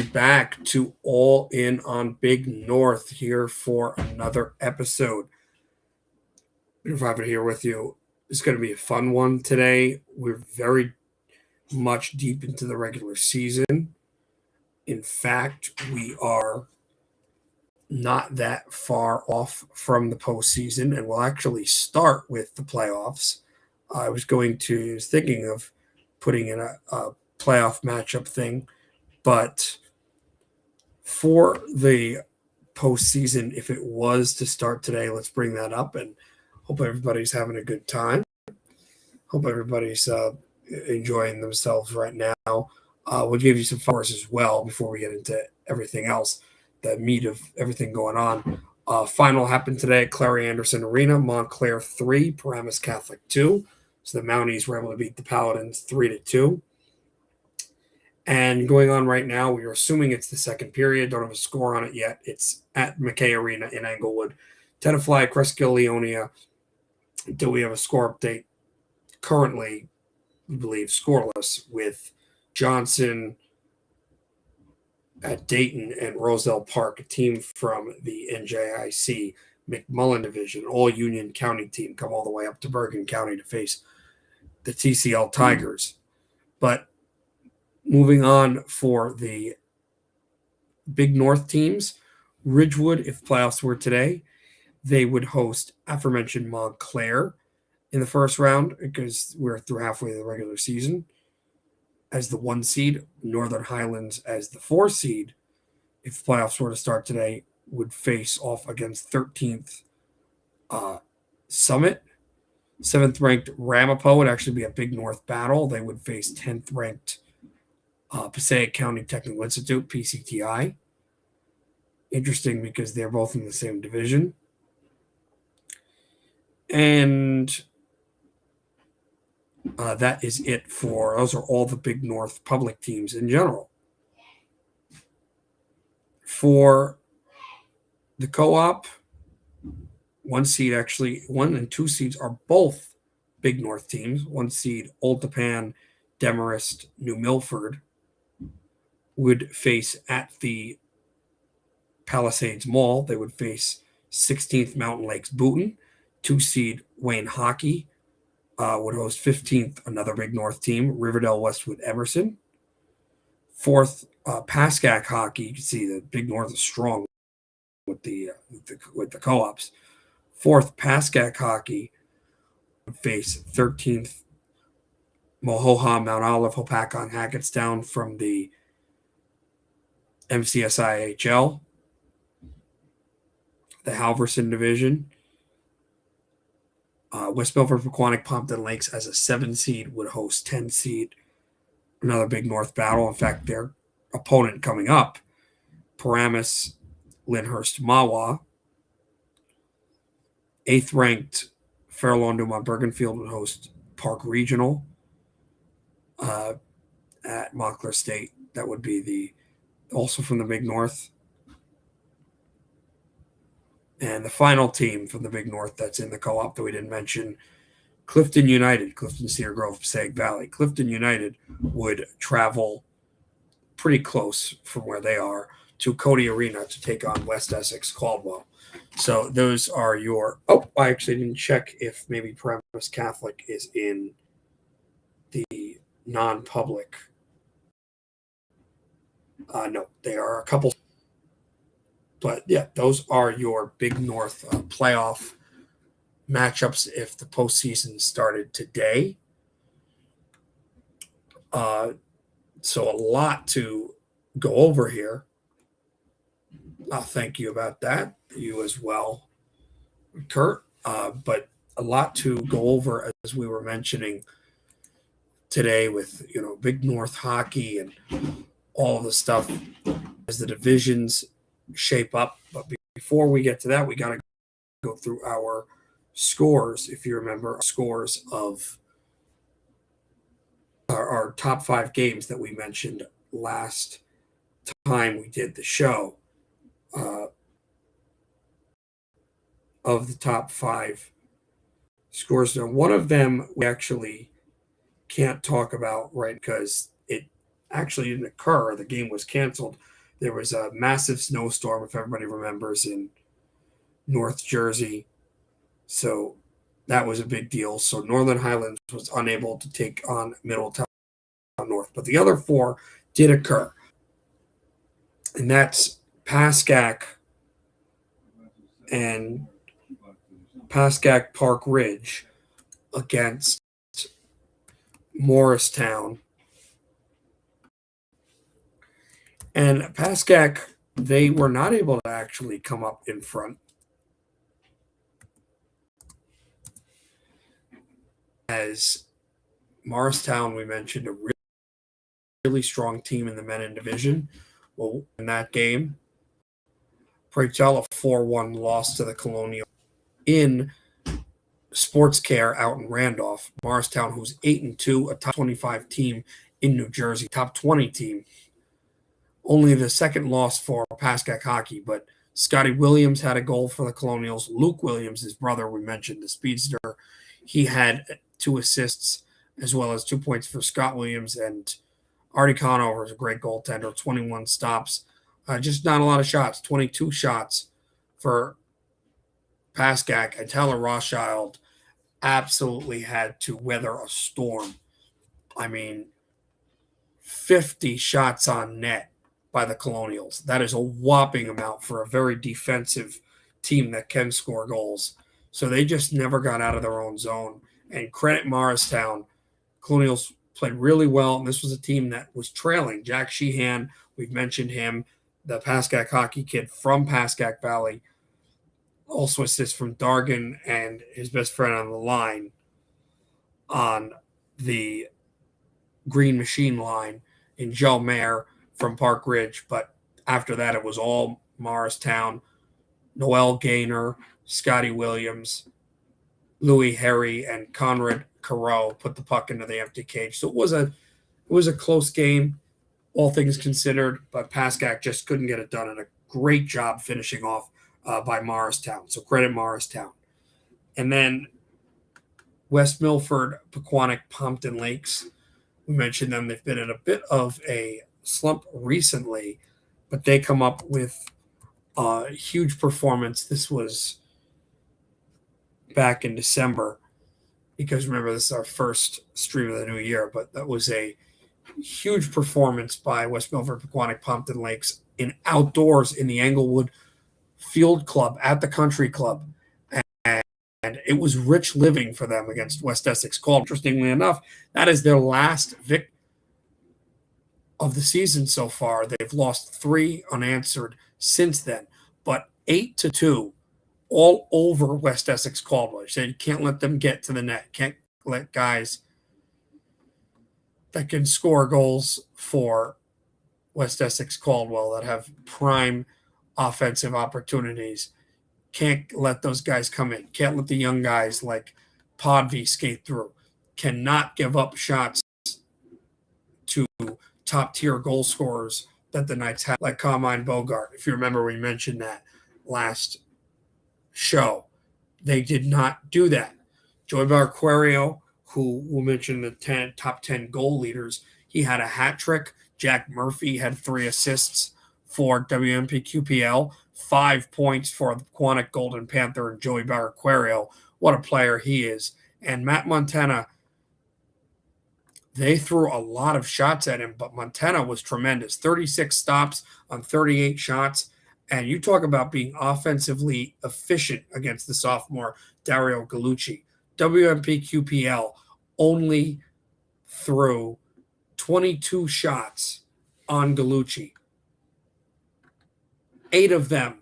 Back to All In on Big North here for another episode. If I have it here with you, it's going to be a fun one today. We're very much deep into the regular season. In fact, we are not that far off from the postseason, and we'll actually start with the playoffs. I was thinking of putting in a playoff matchup thing, but for the postseason, if it was to start today, let's bring that up and hope everybody's having a good time. Hope everybody's enjoying themselves right now. We'll give you some flowers as well before we get into everything else, the meat of everything going on. Final happened today at Clary Anderson Arena, Montclair 3, Paramus Catholic 2. So the Mounties were able to beat the Paladins 3-2. And going on right now, we are assuming it's the second period. Don't have a score on it yet. It's at McKay Arena in Englewood. Tenafly, Cresskill, Leonia. Until we have a score update, currently, we believe, scoreless with Johnson at Dayton and Roselle Park, a team from the NJIC McMullen Division, all Union County team, come all the way up to Bergen County to face the TCL Tigers. But moving on for the Big North teams, Ridgewood, if playoffs were today, they would host aforementioned Montclair in the first round because we're through halfway of the regular season as the 1 seed. Northern Highlands as the 4 seed, if playoffs were to start today, would face off against 13th Summit. 7th ranked Ramapo would actually be a Big North battle. They would face 10th ranked Passaic County Technical Institute, PCTI. Interesting because they're both in the same division. And that is it for, those are all the Big North public teams in general. For the co-op, 1 seed actually, 1 and 2 seeds are both Big North teams. 1 seed, Old Tappan, Demarest, New Milford would face at the Palisades Mall. They would face 16th Mountain Lakes Boonton. 2 seed, Wayne Hockey would host 15th, another Big North team, Riverdale Westwood Emerson. 4th, Pascack Hockey. You can see the Big North is strong with the co-ops. 4th, Pascack Hockey would face 13th, Mohoha, Mount Olive, Hopakon, Hackettstown from the MCSIHL, the Halverson Division. West Milford, Pequannock, Pompton Lakes as a 7 seed would host 10 seed, another Big North battle. In fact, their opponent coming up, Paramus, Lyndhurst, Mahwah. 8th ranked Farallon, Dumont, Bergenfield would host Park Regional at Montclair State. That would be also from the Big North. And the final team from the Big North that's in the co-op that we didn't mention, Clifton United, Clifton Cedar Grove, Passaic Valley. Clifton United would travel pretty close from where they are to Cody Arena to take on West Essex Caldwell. So those are your... Oh, I actually didn't check if maybe Paramus Catholic is in the non-public. No, they are a couple... But yeah, those are your Big North playoff matchups if the postseason started today. So a lot to go over here. Thank you about that. You as well, Kurt. But a lot to go over, as we were mentioning today, with Big North hockey and all the stuff as the divisions shape up. But before we get to that, we got to go through our scores. If you remember, scores of our top 5 games that we mentioned last time we did the show. Of the top 5 scores, now one of them we actually can't talk about, right, because it actually didn't occur. The game was canceled. There was a massive snowstorm, if everybody remembers, in North Jersey. So that was a big deal. So Northern Highlands was unable to take on Middletown North. But the other four did occur. And that's Pascack and Pascack Park Ridge against Morristown. And Pascack, they were not able to actually come up in front, as Morristown, we mentioned, a really strong team in the Menin division. Well, in that game, Praytell, a 4-1 loss to the Colonial. In Sports Care out in Randolph, Morristown, who's 8-2, a top 25 team in New Jersey, top 20 team. Only the second loss for Pascack hockey, but Scotty Williams had a goal for the Colonials. Luke Williams, his brother, we mentioned, the speedster, he had 2 assists as well as 2 points for Scott Williams. And Artie Conover is a great goaltender, 21 stops. Just not a lot of shots, 22 shots for Pascack. And Tyler Rothschild absolutely had to weather a storm. I mean, 50 shots on net by the Colonials. That is a whopping amount for a very defensive team that can score goals. So they just never got out of their own zone. And credit Morristown. Colonials played really well, and this was a team that was trailing. Jack Sheehan, we've mentioned him, the Pascack hockey kid from Pascack Valley, also assists from Dargan and his best friend on the line on the Green Machine line in Joe Mayer from Park Ridge. But after that, it was all Morristown, Noel Gaynor, Scotty Williams, Louis Harry, and Conrad Carreau put the puck into the empty cage. So it was a close game, all things considered, but Pascack just couldn't get it done, and a great job finishing off by Morristown. So credit Morristown. And then West Milford, Pequannock, Pompton Lakes. We mentioned them. They've been in a bit of a slump recently, but they come up with a huge performance. This was back in December, because remember, this is our first stream of the new year, but that was a huge performance by West Milford, Pequannock, Pompton Lakes in outdoors in the Englewood Field Club at the Country Club. And it was rich living for them against West Essex Caldwell. Interestingly enough, that is their last victory of the season so far. They've lost 3 unanswered since then, but 8-2 all over West Essex Caldwell. You said you can't let them get to the net. Can't let guys that can score goals for West Essex Caldwell that have prime offensive opportunities. Can't let those guys come in. Can't let the young guys like Podvy skate through. Cannot give up shots to top-tier goal scorers that the Knights have, like Carmine Bogart. If you remember, we mentioned that last show. They did not do that. Joey Barquario, who we'll mention the top 10 goal leaders, he had a hat trick. Jack Murphy had 3 assists for WMPQPL, 5 points for the Pequannock Golden Panther and Joey Barquario. What a player he is. And Matt Montana, they threw a lot of shots at him, but Montana was tremendous. 36 stops on 38 shots. And you talk about being offensively efficient against the sophomore Dario Gallucci. WMPQPL only threw 22 shots on Gallucci. 8 of them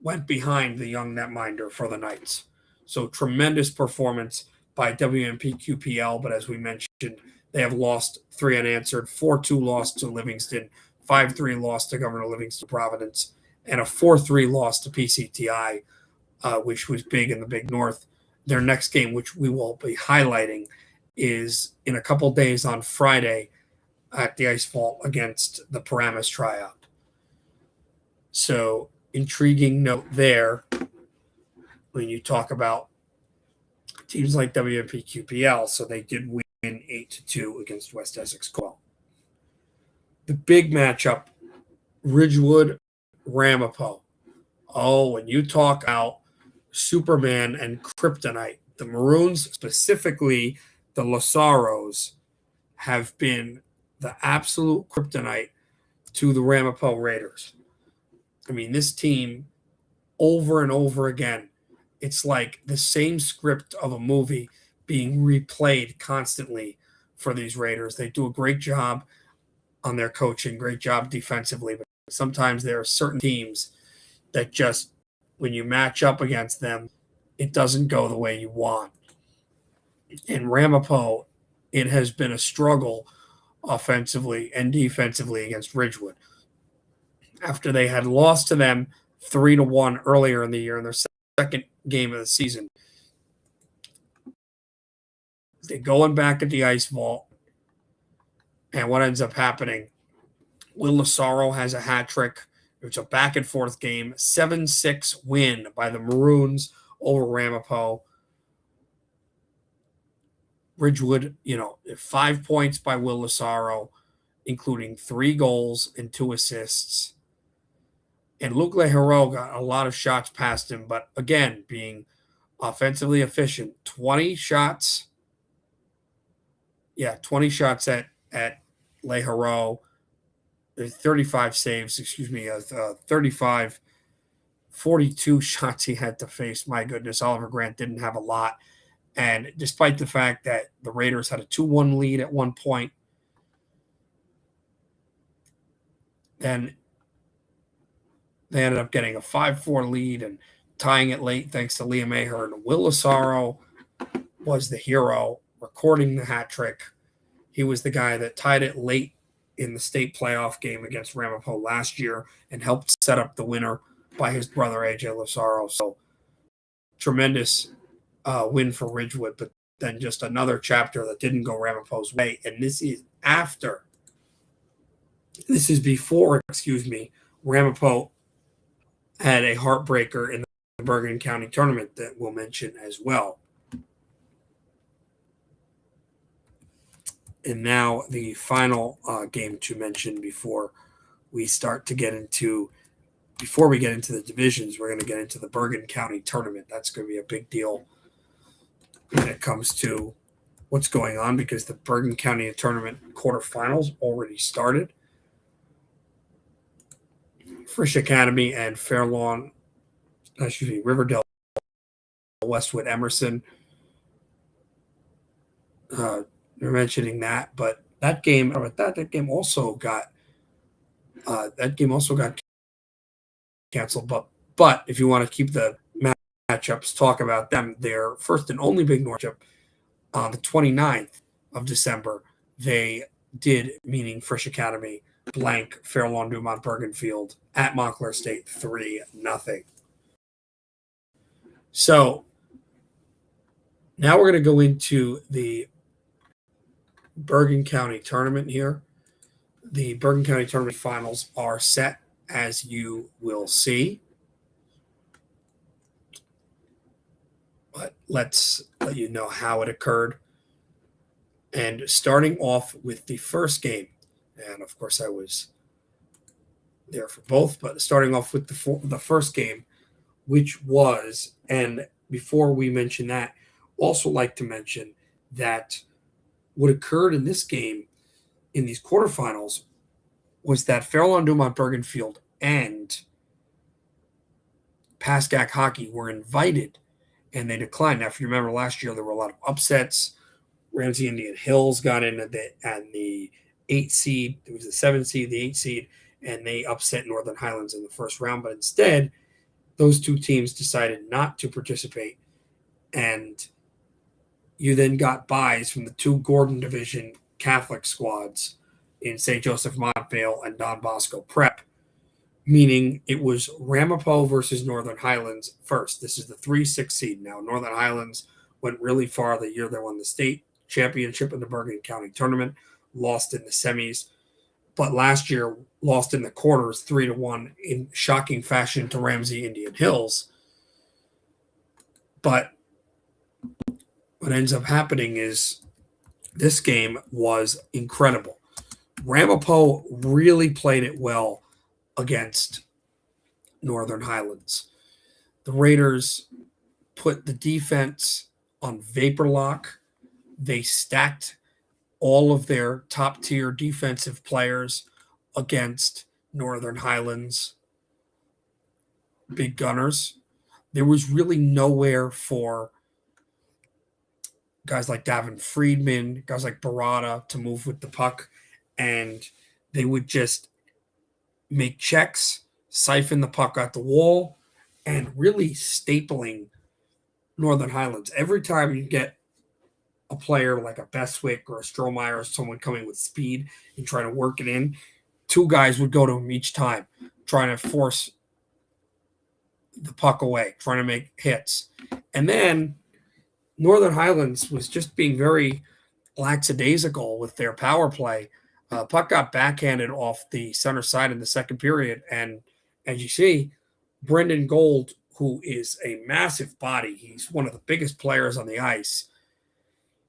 went behind the young netminder for the Knights. So tremendous performance by WMPQPL, but as we mentioned, they have lost 3 unanswered, 4-2 loss to Livingston, 5-3 loss to Governor Livingston Providence, and a 4-3 loss to PCTI, which was big in the Big North. Their next game, which we will be highlighting, is in a couple days on Friday at the Ice Vault against the Paramus Tryout. So intriguing note there when you talk about teams like WMPQPL. So they did win 8-2 against West Essex Caldwell. The big matchup, Ridgewood, Ramapo. Oh, when you talk about Superman and Kryptonite, the Maroons, specifically the Lasaros, have been the absolute kryptonite to the Ramapo Raiders. I mean, this team, over and over again, it's like the same script of a movie being replayed constantly for these Raiders. They do a great job on their coaching, great job defensively, but sometimes there are certain teams that just, when you match up against them, it doesn't go the way you want. In Ramapo, it has been a struggle offensively and defensively against Ridgewood. After they had lost to them 3-1 earlier in the year in their second game of the season, they're going back at the ice vault. And what ends up happening, Will Lasaro has a hat trick. It's a back and forth game, 7-6 win by the Maroons over Ramapo. Ridgewood, 5 points by Will Lasaro, including 3 goals and 2 assists. And Luke Lehero got a lot of shots past him, but again, being offensively efficient. 20 shots. Yeah, 20 shots at Lehero. 35 saves, 35, 42 shots he had to face. My goodness, Oliver Grant didn't have a lot. And despite the fact that the Raiders had a 2-1 lead at one point, then they ended up getting a 5-4 lead and tying it late thanks to Liam Ahern. Will Lasaro was the hero, recording the hat trick. He was the guy that tied it late in the state playoff game against Ramapo last year and helped set up the winner by his brother, AJ Lasaro. So tremendous win for Ridgewood, but then just another chapter that didn't go Ramapo's way. And this is before, Ramapo had a heartbreaker in the Bergen County tournament that we'll mention as well. And now the final game to mention before we get into the divisions, we're going to get into the Bergen County tournament. That's going to be a big deal when it comes to what's going on, because the Bergen County tournament quarterfinals already started. Frisch Academy and Riverdale Westwood Emerson. They're mentioning that, but that game also got canceled. But if you want to keep the matchups, talk about them. Their first and only Big North matchup on the 29th of December, they did, meaning Frisch Academy, blank Fair Lawn Dumont Bergenfield at Montclair State 3-0. So now we're going to go into the Bergen County tournament here. The Bergen County tournament finals are set, as you will see. But let's let you know how it occurred. And starting off with the first game, and of course I was there for both, but starting off with the first game, which was, and before we mention that, also like to mention that what occurred in this game, in these quarterfinals, was that Fair Lawn Dumont Bergenfield and Pascack Hockey were invited, and they declined. Now, if you remember last year, there were a lot of upsets. Ramsey Indian Hills got in at the 8 seed. It was the 7 seed, the 8 seed, and they upset Northern Highlands in the first round. But instead, those two teams decided not to participate. And you then got buys from the 2 Gordon Division Catholic squads in St. Joseph Montvale and Don Bosco Prep, meaning it was Ramapo versus Northern Highlands first. This is the 3-6 seed now. Northern Highlands went really far the year they won the state championship in the Bergen County tournament, lost in the semis, but last year lost in the quarters 3-1 in shocking fashion to Ramsey Indian Hills. But what ends up happening is this game was incredible. Ramapo really played it well against Northern Highlands. The Raiders put the defense on vapor lock. They stacked all of their top tier defensive players against Northern Highlands big gunners. There was really nowhere for guys like Davin Friedman, guys like Barada to move with the puck, and they would just make checks, siphon the puck out the wall, and really stapling Northern Highlands. Every time you get a player like a Bestwick or a Strohmeyer or someone coming with speed and trying to work it in, two guys would go to him each time, trying to force the puck away, trying to make hits. And then Northern Highlands was just being very lackadaisical with their power play. Puck got backhanded off the center side in the second period. And as you see, Brendan Gold, who is a massive body, he's one of the biggest players on the ice.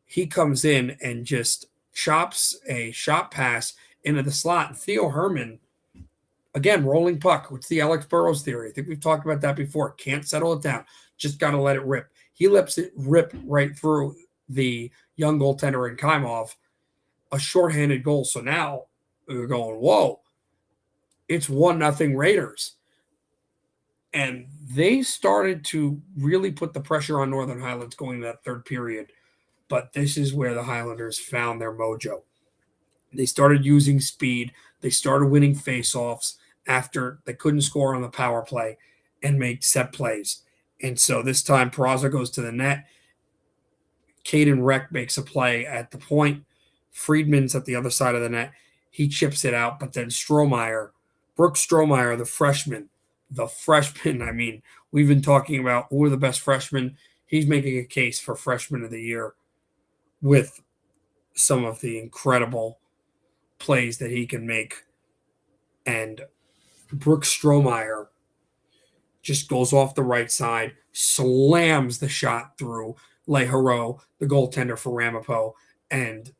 He comes in and just chops a shot pass into the slot. And Theo Herman, again, rolling puck. What's the Alex Burrows theory? I think we've talked about that before. Can't settle it down. Just got to let it rip. He lets it rip right through the young goaltender in Kaimov, a shorthanded goal. So now we're going, whoa, it's 1-0 Raiders. And they started to really put the pressure on Northern Highlands going to that third period. But this is where the Highlanders found their mojo. They started using speed. They started winning faceoffs after they couldn't score on the power play and make set plays. And so this time, Peraza goes to the net. Caden Reck makes a play at the point. Friedman's at the other side of the net. He chips it out, but then Strohmeyer, Brooks Strohmeyer, the freshman, I mean, we've been talking about who are the best freshmen. He's making a case for freshman of the year with some of the incredible plays that he can make. And Brooks Strohmeyer just goes off the right side, slams the shot through Leharo, the goaltender for Ramapo, and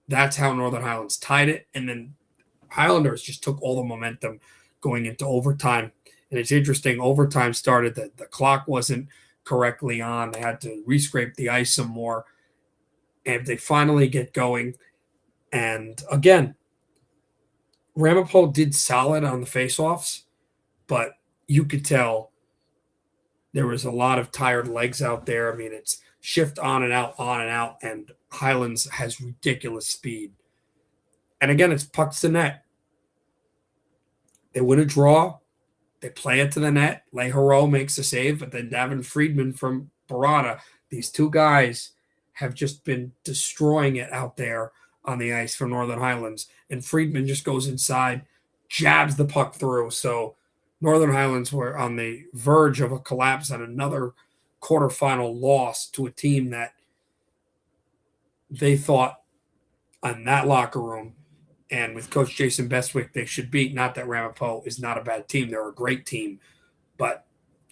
that's how Northern Highlands tied it. And then Highlanders just took all the momentum going into overtime. And it's interesting, overtime started, the clock wasn't correctly on. They had to rescrape the ice some more. And they finally get going. And again, Ramapo did solid on the faceoffs, but you could tell there was a lot of tired legs out there. I mean, it's shift on and out, and Highlands has ridiculous speed. And again, it's pucks to net. They win a draw. They play it to the net. Leharo makes a save, but then Davin Friedman from Barada, these two guys have just been destroying it out there on the ice for Northern Highlands. And Friedman just goes inside, jabs the puck through. So Northern Highlands were on the verge of a collapse and another quarterfinal loss to a team that they thought in that locker room and with Coach Jason Bestwick they should beat. Not that Ramapo is not a bad team. They're a great team. But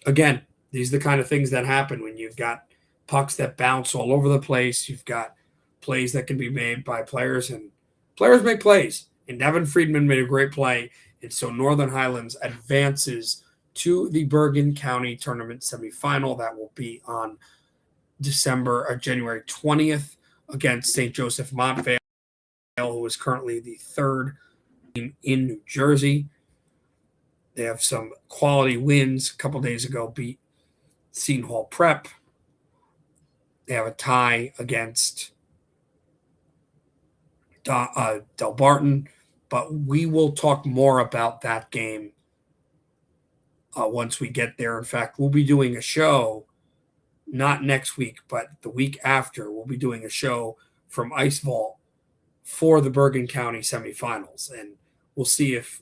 again, these are the kind of things that happen when you've got pucks that bounce all over the place. You've got plays that can be made by players, and players make plays. And Davin Friedman made a great play. And so Northern Highlands advances to the Bergen County Tournament semifinal. That will be on January 20th against St. Joseph Montvale, who is currently the third team in New Jersey. They have some quality wins. A couple days ago, beat Seton Hall Prep. They have a tie against Del Barton, but we will talk more about that game once we get there. In fact, we'll be doing a show, not next week, but the week after. We'll be doing a show from Ice Vault for the Bergen County semifinals, and we'll see if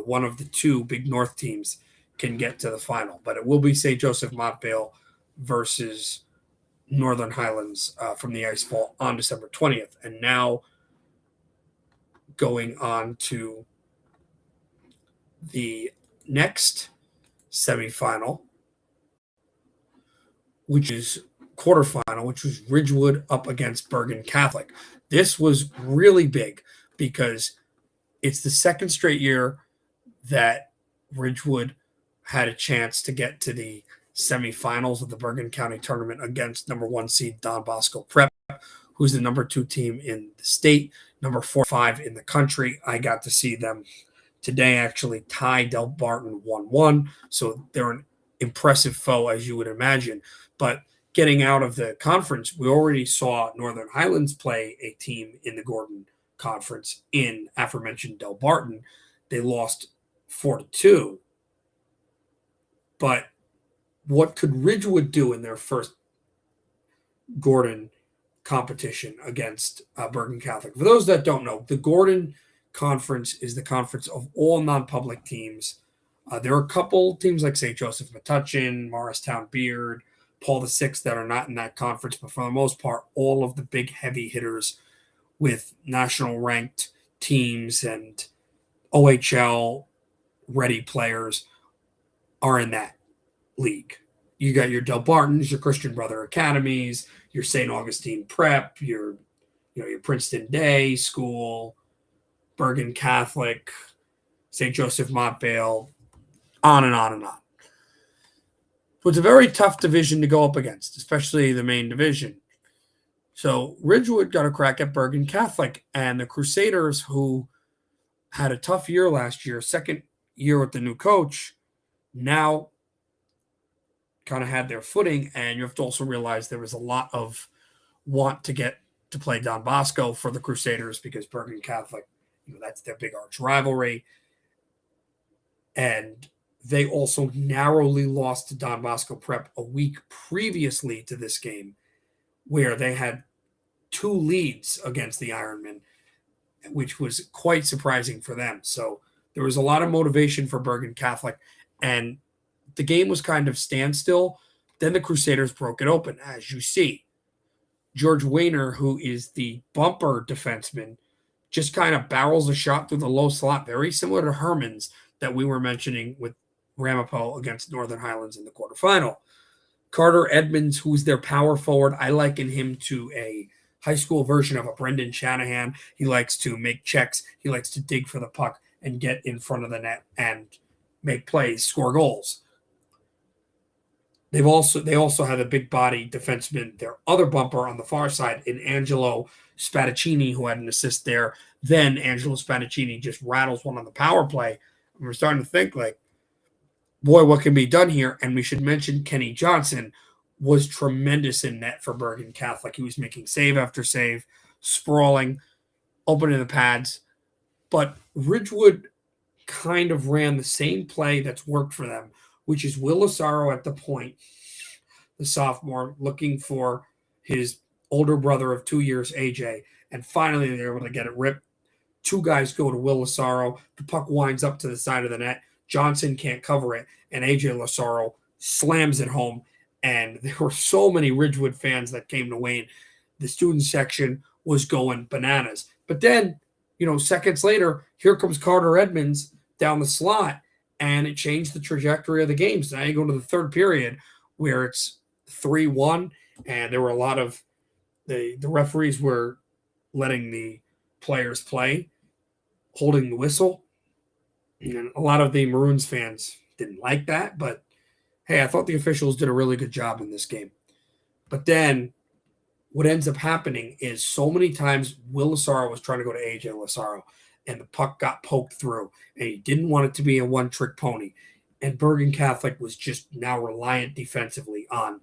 one of the two Big North teams can get to the final. But it will be St. Joseph Montvale versus Northern Highlands from the Ice Vault on December 20th. And now going on to the next semifinal, which is quarterfinal, which was Ridgewood up against Bergen Catholic. This was really big because It's the second straight year that Ridgewood had a chance to get to the semifinals of the Bergen County tournament against number 1 seed Don Bosco Prep, who's the number 2 team in the state, number 4 5 in the country. I got to see them today actually tie Delbarton 1-1. So they're an impressive foe, as you would imagine. But getting out of the conference, we already saw Northern Highlands play a team in the Gordon Conference in aforementioned Delbarton. They lost 4-2. But what could Ridgewood do in their first Gordon competition against Bergen Catholic? For those that don't know, the Gordon Conference is the conference of all non-public teams. There are a couple teams like St. Joseph Metuchen, Morristown Beard, Paul VI that are not in that conference, but for the most part, all of the big heavy hitters with national ranked teams and OHL ready players are in that league. You got your Delbartons, your Christian Brother Academies, your St. Augustine Prep, your Princeton Day School, Bergen Catholic, St. Joseph Montvale, on and on and on. So it's a very tough division to go up against, especially the main division. So Ridgewood got a crack at Bergen Catholic, and the Crusaders, who had a tough year last year, second year with the new coach, now kind of had their footing. And you have to also realize there was a lot of want to get to play Don Bosco for the Crusaders because Bergen Catholic, that's their big arch rivalry. And they also narrowly lost to Don Bosco Prep a week previously to this game, where they had 2 leads against the Ironmen, which was quite surprising for them. So there was a lot of motivation for Bergen Catholic, and the game was kind of standstill. Then the Crusaders broke it open, as you see. George Wayner, who is the bumper defenseman, just kind of barrels a shot through the low slot, very similar to Herman's that we were mentioning with Ramapo against Northern Highlands in the quarterfinal. Carter Edmonds, who's their power forward, I liken him to a high school version of a Brendan Shanahan. He likes to make checks. He likes to dig for the puck and get in front of the net and make plays, score goals. They also had a big body defenseman, their other bumper on the far side, in Angelo Spadaccini, who had an assist there. Then Angelo Spadaccini just rattles one on the power play. And we're starting to think like, boy, what can be done here? And we should mention Kenny Johnson was tremendous in net for Bergen Catholic. He was making save after save, sprawling, opening the pads. But Ridgewood kind of ran the same play that's worked for them, which is Will Lassaro at the point, the sophomore, looking for his older brother of 2 years, AJ. And finally, they're able to get it ripped. 2 guys go to Will Lassaro. The puck winds up to the side of the net. Johnson can't cover it, and AJ Lassaro slams it home. And there were so many Ridgewood fans that came to Wayne. The student section was going bananas. But then, seconds later, here comes Carter Edmonds down the slot, and it changed the trajectory of the game. So now you go to the third period where it's 3-1, and there were a lot of the referees were letting the players play, holding the whistle. And a lot of the Maroons fans didn't like that, but hey, I thought the officials did a really good job in this game. But then what ends up happening is so many times Will Lassaro was trying to go to AJ Lassaro, and the puck got poked through, and he didn't want it to be a one-trick pony. And Bergen Catholic was just now reliant defensively on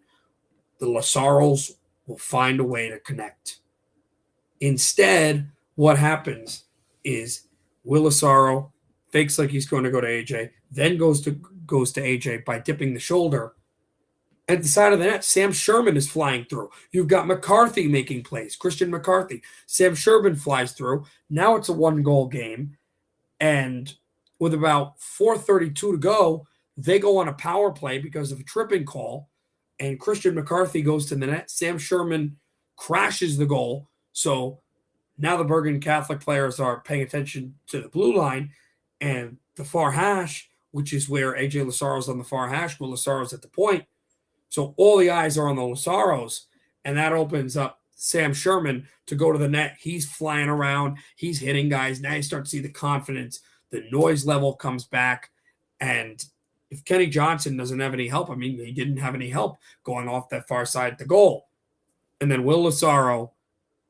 the Lassaros will find a way to connect. Instead, what happens is Will Lassaro fakes like he's going to go to AJ, then goes to AJ by dipping the shoulder. At the side of the net, Sam Sherman is flying through. You've got McCarthy making plays, Christian McCarthy. Sam Sherman flies through. Now it's a 1-goal game. And with about 4:32 to go, they go on a power play because of a tripping call. And Christian McCarthy goes to the net. Sam Sherman crashes the goal. So now the Bergen Catholic players are paying attention to the blue line and the far hash, which is where AJ Lassaro's on the far hash, Will Lassaro's at the point. So all the eyes are on the Lassaros, and that opens up Sam Sherman to go to the net. He's flying around. He's hitting guys. Now you start to see the confidence. The noise level comes back. And if Kenny Johnson doesn't have any help, I mean, he didn't have any help going off that far side at the goal. And then Will Lazaro,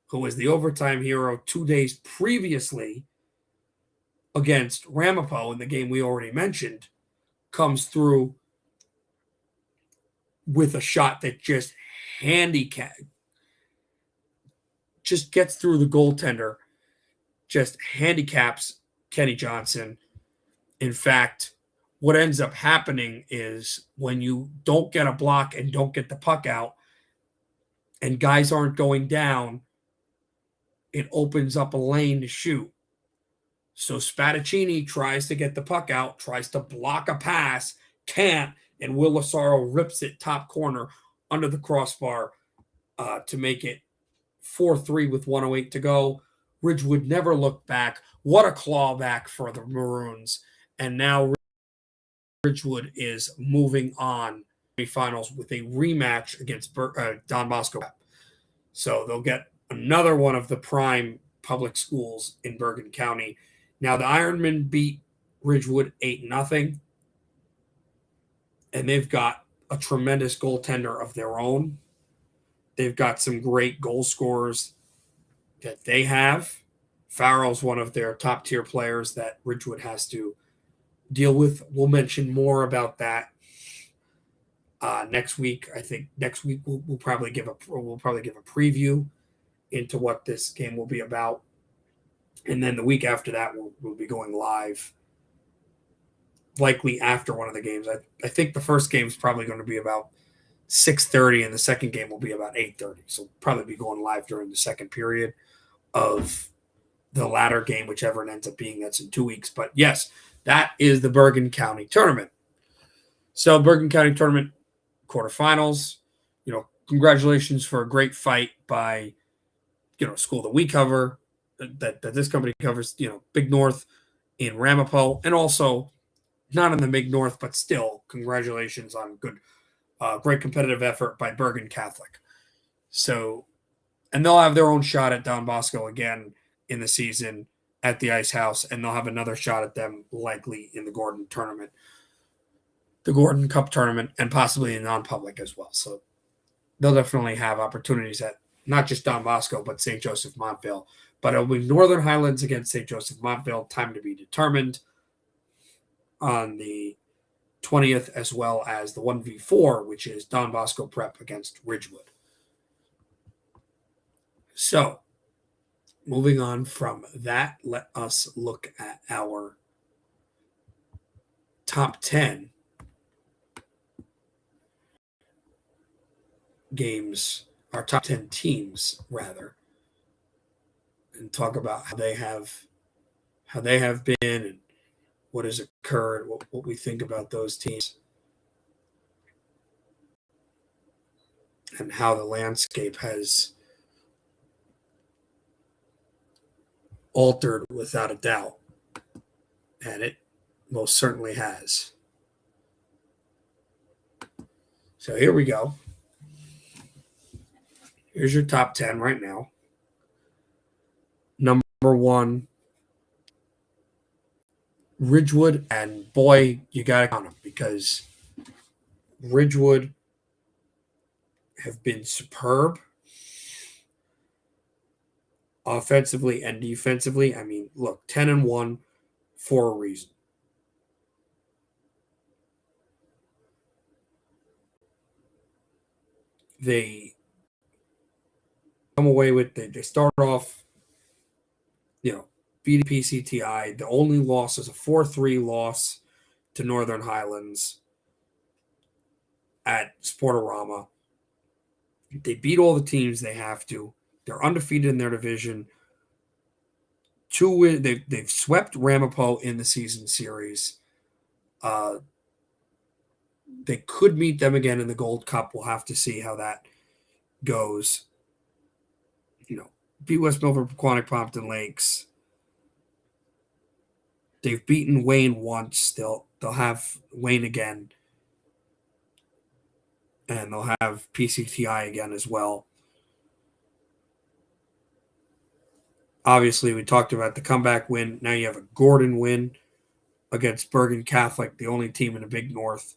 who was the overtime hero 2 days previously against Ramapo in the game we already mentioned, comes through with a shot that just just gets through the goaltender, just handicaps Kenny Johnson. In fact, what ends up happening is when you don't get a block and don't get the puck out and guys aren't going down, it opens up a lane to shoot. So Spadaccini tries to get the puck out, tries to block a pass, can't, and Will Lazaro rips it top corner under the crossbar to make it 4-3 with 1:08 to go. Ridgewood never looked back. What a clawback for the Maroons. And now Ridgewood is moving on to the finals with a rematch against Don Bosco. So they'll get another one of the prime public schools in Bergen County. Now, the Ironmen beat Ridgewood 8-0, and they've got a tremendous goaltender of their own. They've got some great goal scorers that they have. Farrell's one of their top-tier players that Ridgewood has to deal with. We'll mention more about that next week. I think next week we'll probably give a preview into what this game will be about. And then the week after that, we'll be going live, likely after one of the games. I think the first game is probably going to be about 6:30, and the second game will be about 8:30. So we'll probably be going live during the second period of the latter game, whichever it ends up being. That's in 2 weeks. But yes, that is the Bergen County tournament. So Bergen County tournament quarterfinals. Congratulations for a great fight by school that we cover. That this company covers, Big North in Ramapo, and also not in the Big North, but still, congratulations on good, great competitive effort by Bergen Catholic. So, and they'll have their own shot at Don Bosco again in the season at the Ice House, and they'll have another shot at them likely in the Gordon tournament, the Gordon Cup tournament, and possibly in non-public as well. So they'll definitely have opportunities at not just Don Bosco, but St. Joseph Montvale. But it'll be Northern Highlands against St. Joseph Montvale, time to be determined, on the 20th, as well as the 1v4, which is Don Bosco Prep against Ridgewood. So, moving on from that, let us look at our top 10 games, our top 10 teams, rather, and talk about how they have been and what has occurred, what we think about those teams, and how the landscape has altered without a doubt. And it most certainly has. So here we go. Here's your top 10 right now. Number 1, Ridgewood, and boy, you got to count them because Ridgewood have been superb offensively and defensively. I mean, look, 10-1 for a reason. They come away with, they start off, beating PCTI. The only loss is a 4-3 loss to Northern Highlands at Sportorama. They beat all the teams they have to. They're undefeated in their division. They've swept Ramapo in the season series. They could meet them again in the Gold Cup. We'll have to see how that goes. Beat West Milford, Pequannock, Pompton Lakes. They've beaten Wayne once. They'll have Wayne again. And they'll have PCTI again as well. Obviously, we talked about the comeback win. Now you have a Gordon win against Bergen Catholic, the only team in the Big North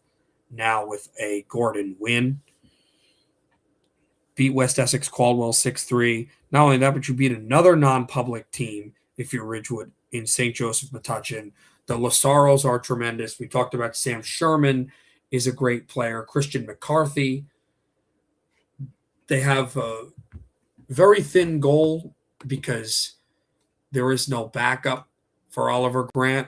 now with a Gordon win. Beat West Essex Caldwell 6-3. Not only that, but you beat another non-public team if you're Ridgewood in St. Joseph Metuchen. The Lasaros are tremendous. We talked about Sam Sherman is a great player. Christian McCarthy. They have a very thin goal because there is no backup for Oliver Grant,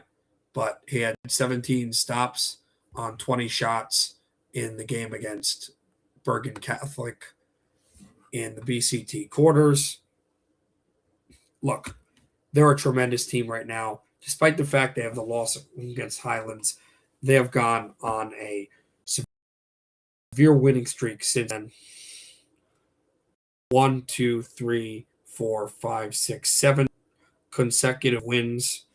but he had 17 stops on 20 shots in the game against Bergen Catholic in the BCT quarters. Look, they're a tremendous team right now. Despite the fact they have the loss against Highlands, they have gone on a severe winning streak since then. 1, 2, 3, 4, 5, 6, 7 consecutive wins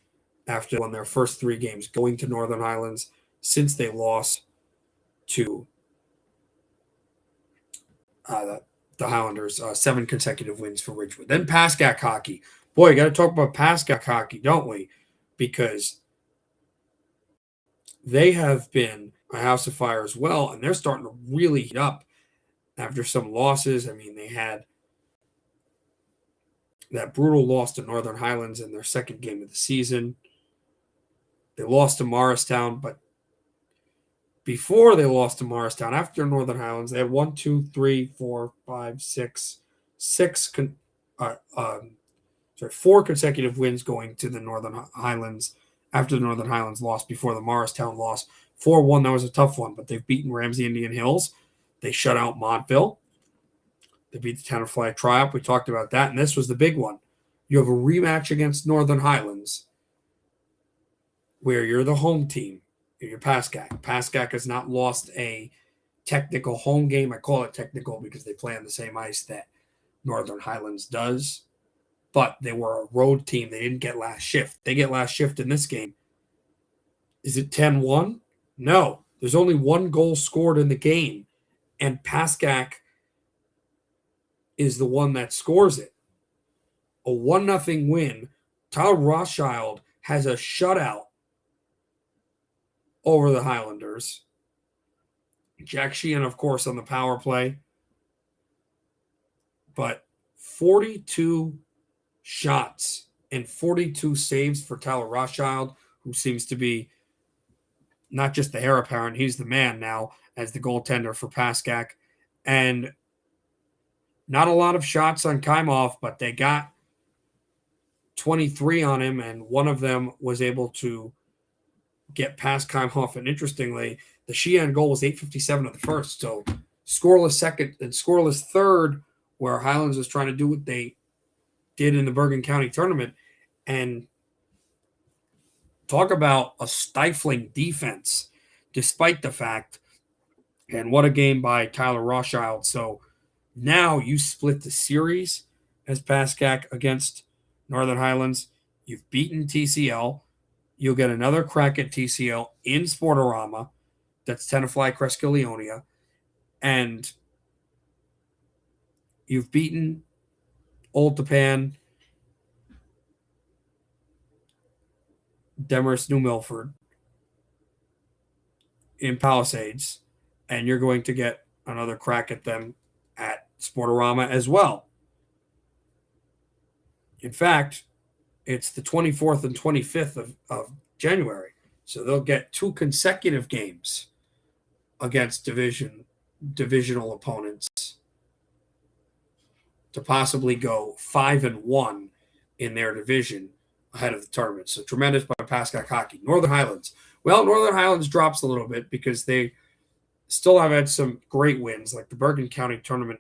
after won their first 3 games going to Northern Highlands since they lost to the Highlanders. 7 consecutive wins for Ridgewood. Then Pascack hockey. Boy, you got to talk about Pascack hockey, don't we? Because they have been a house of fire as well, and they're starting to really heat up after some losses. I mean, they had that brutal loss to Northern Highlands in their second game of the season. They lost to Morristown, but before they lost to Morristown, after Northern Highlands, they had 1, 2, 3, 4, 5, 6, 4 consecutive wins going to the Northern Highlands after the Northern Highlands lost before the Morristown loss. 4-1, that was a tough one, but they've beaten Ramsey Indian Hills. They shut out Montville. They beat the Tenafly Triumph. We talked about that, and this was the big one. You have a rematch against Northern Highlands where you're the home team. You're Pascack. Pascack has not lost a technical home game. I call it technical because they play on the same ice that Northern Highlands does. But they were a road team. They didn't get last shift. They get last shift in this game. Is it 10-1? No. There's only 1 goal scored in the game. And Pascack is the one that scores it. A 1-0 win. Tyler Rothschild has a shutout over the Highlanders. Jack Sheehan, of course, on the power play. But 42 shots and 42 saves for Tyler Rothschild, who seems to be not just the heir apparent, he's the man now as the goaltender for Pascack. And not a lot of shots on Kaimov, but they got 23 on him, and one of them was able to get past Kaimov. And interestingly, the Sheehan goal was 8:57 of the first. So scoreless second and scoreless third, where Highlands was trying to do what they did in the Bergen County tournament. And talk about a stifling defense, despite the fact, and what a game by Tyler Rothschild. So now you split the series as Pascack against Northern Highlands. You've beaten TCL. You'll get another crack at TCL in Sportorama. That's Tenafly Crescaleonia. And you've beaten Old Tapan, Demarest New Milford in Palisades. And you're going to get another crack at them at Sportorama as well. In fact, it's the 24th and 25th of January. So they'll get 2 consecutive games against divisional opponents to possibly go 5-1 in their division ahead of the tournament. So tremendous by Pascack hockey. Northern Highlands. Well, Northern Highlands drops a little bit because they still have had some great wins, like the Bergen County tournament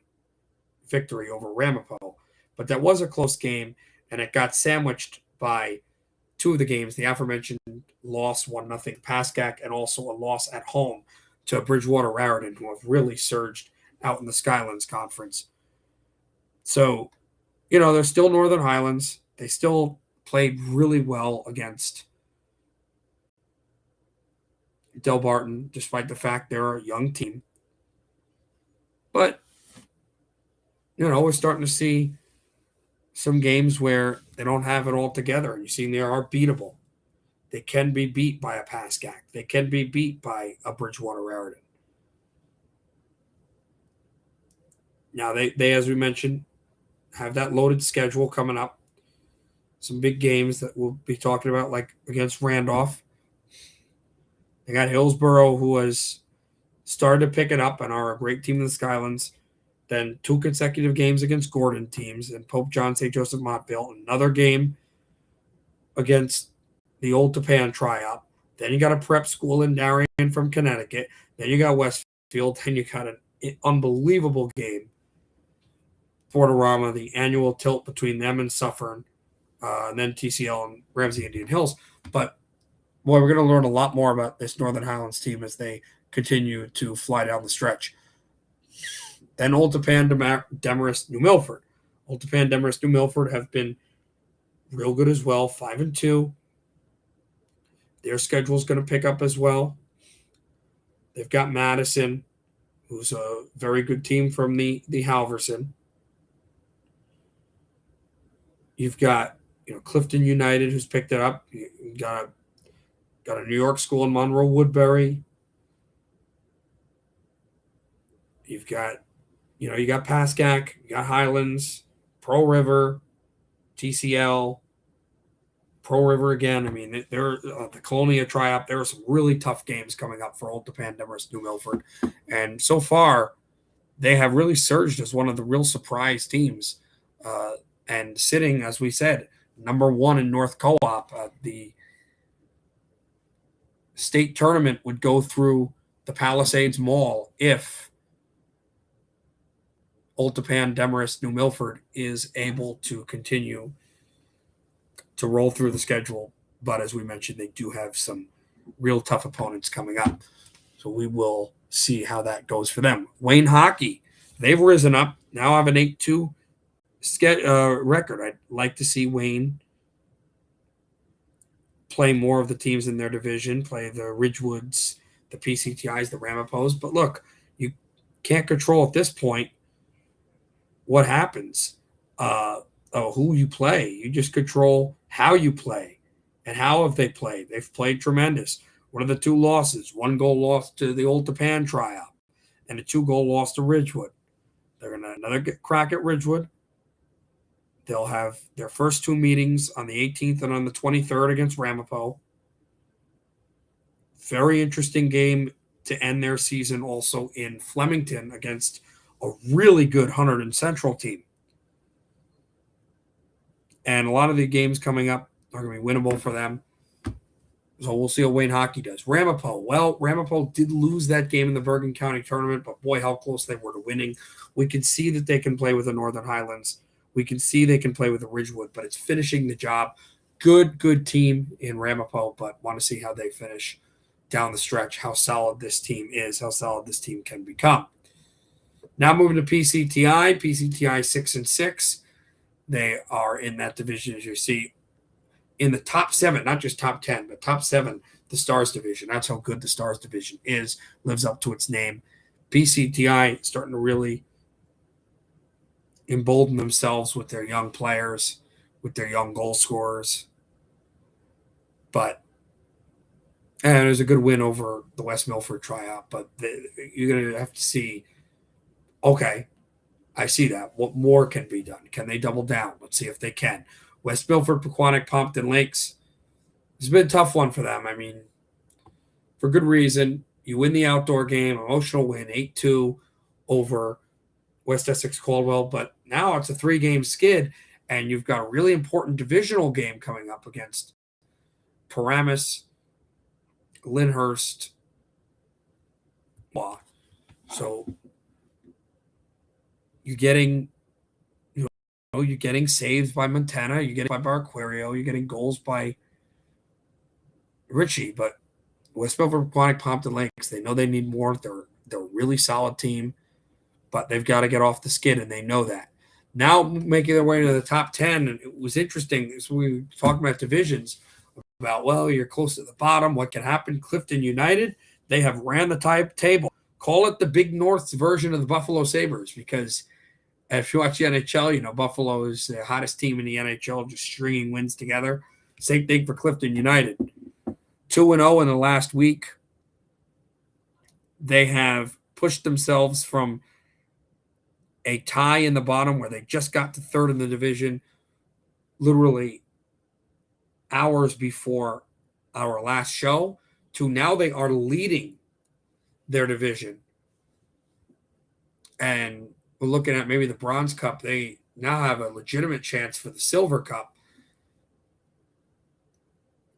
victory over Ramapo. But that was a close game, and it got sandwiched by 2 of the games, the aforementioned loss 1-0 Pascack, and also a loss at home to Bridgewater Raritan, who have really surged out in the Skylands Conference. So, they're still Northern Highlands. They still played really well against Del Barton, despite the fact they're a young team. But, we're starting to see some games where they don't have it all together, and you've seen they are beatable. They can be beat by a Pascack. They can be beat by a Bridgewater Raritan. Now, they, as we mentioned, have that loaded schedule coming up. Some big games that we'll be talking about, like against Randolph. They got Hillsboro, who has started to pick it up and are a great team in the Skylands. Then 2 consecutive games against Gordon teams and Pope John St. Joseph Montville. Another game against the Old Tappan tryout. Then you got a prep school in Darien from Connecticut. Then you got Westfield. Then you got an unbelievable game. Fortorama, the annual tilt between them and Suffern. And then TCL and Ramsey Indian Hills. But, boy, we're going to learn a lot more about this Northern Highlands team as they continue to fly down the stretch. Then Old Tappan, Demarest, New Milford. Old Tappan, Demarest, New Milford have been real good as well, 5-2. Their schedule is going to pick up as well. They've got Madison, who's a very good team from the Halverson. You've got Clifton United, who's picked it up. You got a New York school in Monroe Woodbury. You've got you got Pascack, you got Highlands, Pearl River, TCL, Pearl River again. I mean, there the Colonia tryout. There are some really tough games coming up for Old Tappan, Demarest, New Milford, and so far they have really surged as one of the real surprise teams, and sitting, as we said, number 1 in North Co-op. The state tournament would go through the Palisades Mall if Old Tappan, Demarest, New Milford is able to continue to roll through the schedule. But as we mentioned, they do have some real tough opponents coming up. So we will see how that goes for them. Wayne Hockey, they've risen up. Now have an 8-2 record. I'd like to see Wayne play more of the teams in their division, play the Ridgewoods, the PCTIs, the Ramapos. But look, you can't control at this point what happens, who you play. You just control how you play and how have they played. They've played tremendous. What are the 2 losses? 1 goal loss to the Old Tappan tryout and a 2-goal loss to Ridgewood. They're going to another crack at Ridgewood. They'll have their first 2 meetings on the 18th and on the 23rd against Ramapo. Very interesting game to end their season also in Flemington against a really good Hunterdon Central team. And a lot of the games coming up are going to be winnable for them. So we'll see what Wayne Hockey does. Ramapo. Well, Ramapo did lose that game in the Bergen County tournament, but boy, how close they were to winning. We can see that they can play with the Northern Highlands. We can see they can play with the Ridgewood, but it's finishing the job. Good team in Ramapo, but want to see how they finish down the stretch, how solid this team is, how solid this team can become. Now moving to PCTI. PCTI 6-6. They are in that division, as you see, in the top 7, not just top 10, but top 7, the Stars division. That's how good the Stars division is, lives up to its name. PCTI starting to really embolden themselves with their young players, with their young goal scorers. And there's a good win over the West Milford tryout, but you're going to have to see, okay, I see that. What more can be done? Can they double down? Let's see if they can. West Milford, Pequannock, Pompton Lakes. It's been a tough one for them. I mean, for good reason. You win the outdoor game, emotional win, 8-2 over West Essex Caldwell. But now it's a 3-game skid, and you've got a really important divisional game coming up against Paramus, Lyndhurst. So you're getting saves by Montana, you're getting by Barquario, you're getting goals by Ritchie, but West Milford, Pequannock, Pompton Lakes, they know they need more. They're a really solid team, but they've got to get off the skid, and they know that. Now making their way to the top 10, and it was interesting as we were talking about divisions, about, well, you're close to the bottom, what can happen? Clifton United, they have ran the table. Call it the Big North's version of the Buffalo Sabres, because And if you watch the NHL, Buffalo is the hottest team in the NHL, just stringing wins together. Same thing for Clifton United. 2-0 in the last week. They have pushed themselves from a tie in the bottom where they just got to third in the division literally hours before our last show to now they are leading their division. And we're looking at maybe the Bronze Cup. They now have a legitimate chance for the Silver Cup.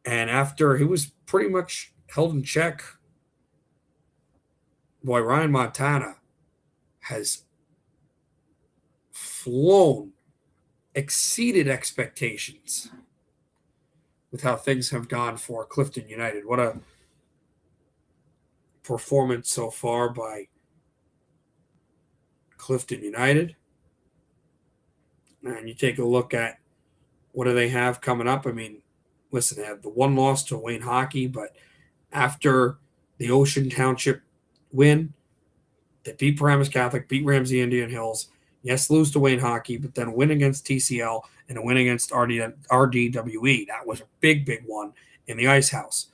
And after he was pretty much held in check, boy, Ryan Montana has flown, exceeded expectations with how things have gone for Clifton United. What a performance so far by Clifton United. And you take a look at what do they have coming up. I mean, listen, they have the one loss to Wayne Hockey, but after the Ocean Township win, they beat Paramus Catholic, beat Ramsey Indian Hills, yes, lose to Wayne Hockey, but then win against TCL and a win against RDWE. That was a big, big one in the Ice House.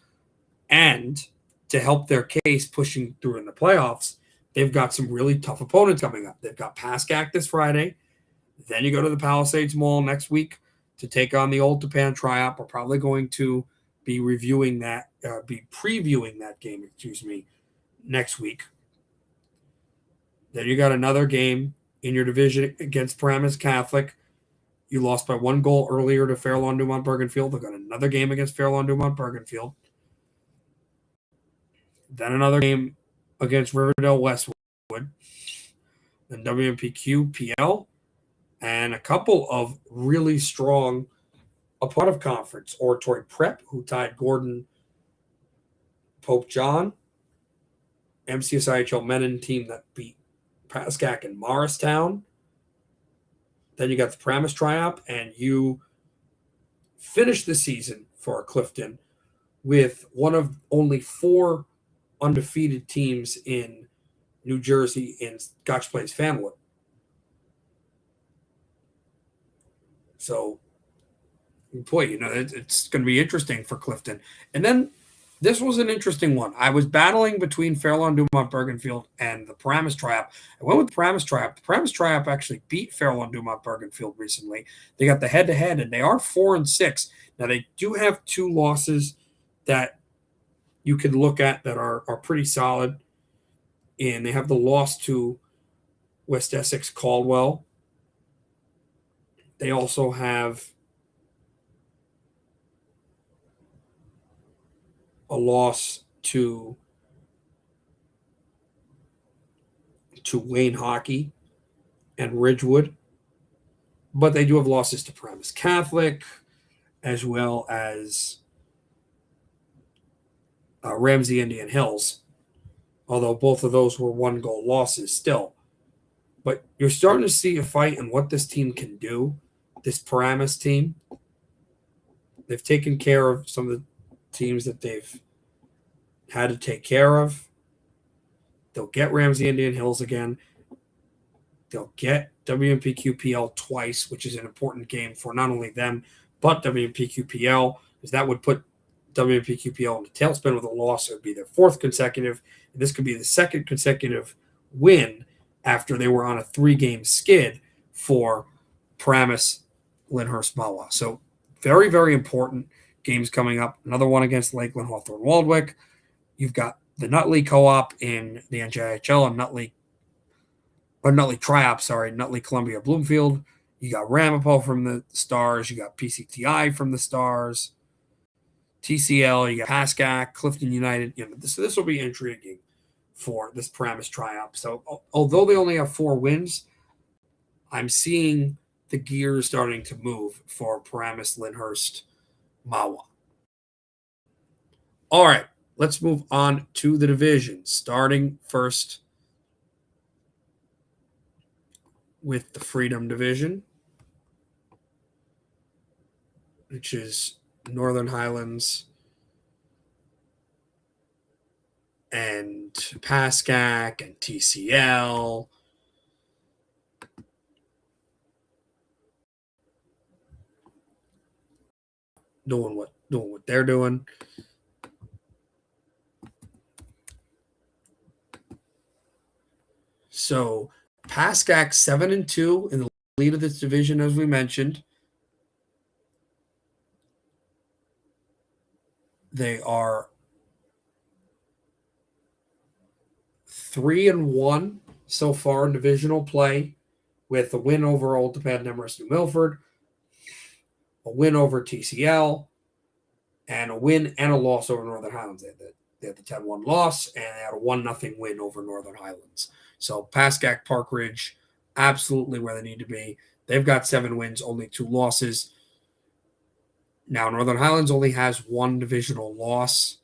And to help their case pushing through in the playoffs, they've got some really tough opponents coming up. They've got Pascack this Friday. Then you go to the Palisades Mall next week to take on the Old Tapan Tri-Op. We're probably going to be previewing that game, next week. Then you got another game in your division against Paramus Catholic. You lost by 1 goal earlier to Fair Lawn Dumont Bergenfield. They've got another game against Fair Lawn Dumont Bergenfield. Then another game against Riverdale Westwood. Then WMPQ PL. And a couple of really strong out of conference. Oratory Prep, who tied Gordon Pope John. MCSIHL Menin team that beat Pascack and Morristown. Then you got the Paramus Tri-Op, and you finish the season for Clifton with one of only 4 undefeated teams in New Jersey in Scotch Plains Fanwood. So, boy, it's going to be interesting for Clifton. And then this was an interesting one. I was battling between Fair Lawn Dumont Bergenfield and the Paramus Tri-Op. I went with the Paramus Tri-Op. The Paramus Tri-Op actually beat Fair Lawn Dumont Bergenfield recently. They got the head-to-head, and they are 4-6. Now, they do have 2 losses that you can look at that are pretty solid. And they have the loss to West Essex Caldwell. They also have a loss to Wayne Hockey and Ridgewood. But they do have losses to Paramus Catholic as well as Ramsey Indian Hills, although both of those were 1-goal losses still. But you're starting to see a fight in what this team can do, this Paramus team. They've taken care of some of the teams that they've had to take care of. They'll get Ramsey Indian Hills again. They'll get WMPQPL twice, which is an important game for not only them, but WMPQPL, because that would put WMPQPL in the tailspin with a loss. It would be their 4th consecutive. And this could be the 2nd consecutive win after they were on a 3-game skid for Paramus Lyndhurst Mahwah. So very, very important games coming up. Another one against Lakeland Hawthorne Waldwick. You've got the Nutley Co-op in the NJHL and Nutley Tri-Op, Nutley Columbia Bloomfield. You got Ramapo from the Stars. You got PCTI from the Stars. TCL, you got Pascack, Clifton United. This will be intriguing for this Paramus Tri-Op. So although they only have 4 wins, I'm seeing the gears starting to move for Paramus Lyndhurst Mahwah. All right, let's move on to the division, starting first with the Freedom Division, which is Northern Highlands and Pascack and TCL. doing what they're doing. So Pascack 7-2 in the lead of this division, as we mentioned. They are 3-1 so far in divisional play, with a win over Old Tappan Demorest New Milford, a win over TCL, and a win and a loss over Northern Highlands. They had the 10-1 loss, and they had a 1-0 win over Northern Highlands. So Pascack Park Ridge, absolutely where they need to be. They've got 7 wins, only 2 losses. Now, Northern Highlands only has 1 divisional loss.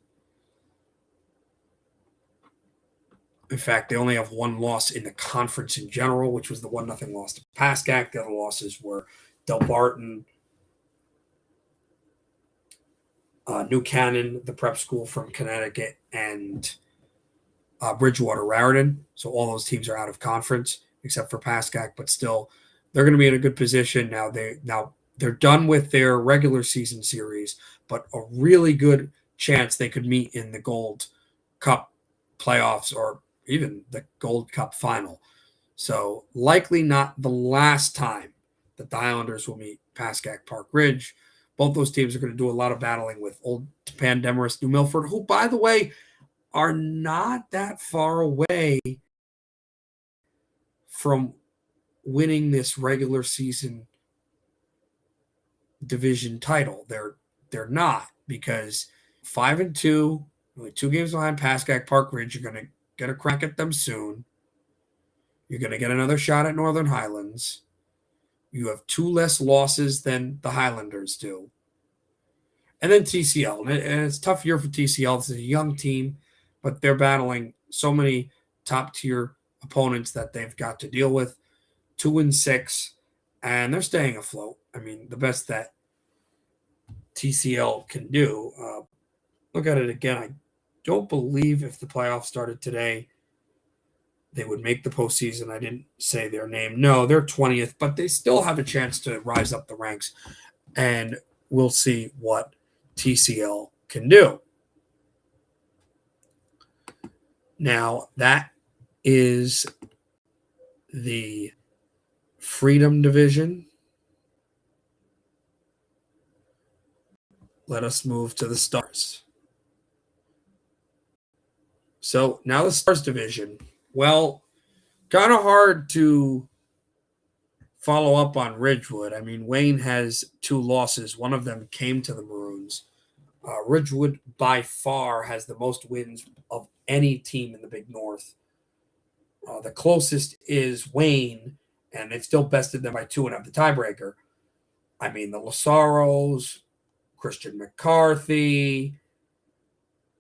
In fact, they only have 1 loss in the conference in general, which was the 1-0 loss to Pascack. The other losses were Delbarton, New Canaan, the prep school from Connecticut, and Bridgewater Raritan. So all those teams are out of conference except for Pascack, but still they're going to be in a good position now. They're done with their regular season series, but a really good chance they could meet in the Gold Cup playoffs or even the Gold Cup final. So likely not the last time that the Highlanders will meet Pascack Park Ridge. Both those teams are going to do a lot of battling with Old Tappan Demorest New Milford, who, by the way, are not that far away from winning this regular season division title. They're not, because 5-2, only 2 games behind Pascack Park Ridge. You're going to get a crack at them soon. You're going to get another shot at Northern Highlands. You have 2 less losses than the Highlanders do. And then TCL. And it's a tough year for TCL. This is a young team, but they're battling so many top-tier opponents that they've got to deal with. 2-6, and they're staying afloat. I mean, the best that TCL can do. Look at it again. I don't believe if the playoffs started today, they would make the postseason. I didn't say their name. No, they're 20th, but they still have a chance to rise up the ranks, and we'll see what TCL can do. Now, that is the Freedom Division. Let us move to the Stars. So now the Stars Division. Well, kind of hard to follow up on Ridgewood. I mean, Wayne has 2 losses. One of them came to the Maroons. Ridgewood by far has the most wins of any team in the Big North. The closest is Wayne, and they've still bested them by 2 and have the tiebreaker. I mean, the Lasaros, Christian McCarthy.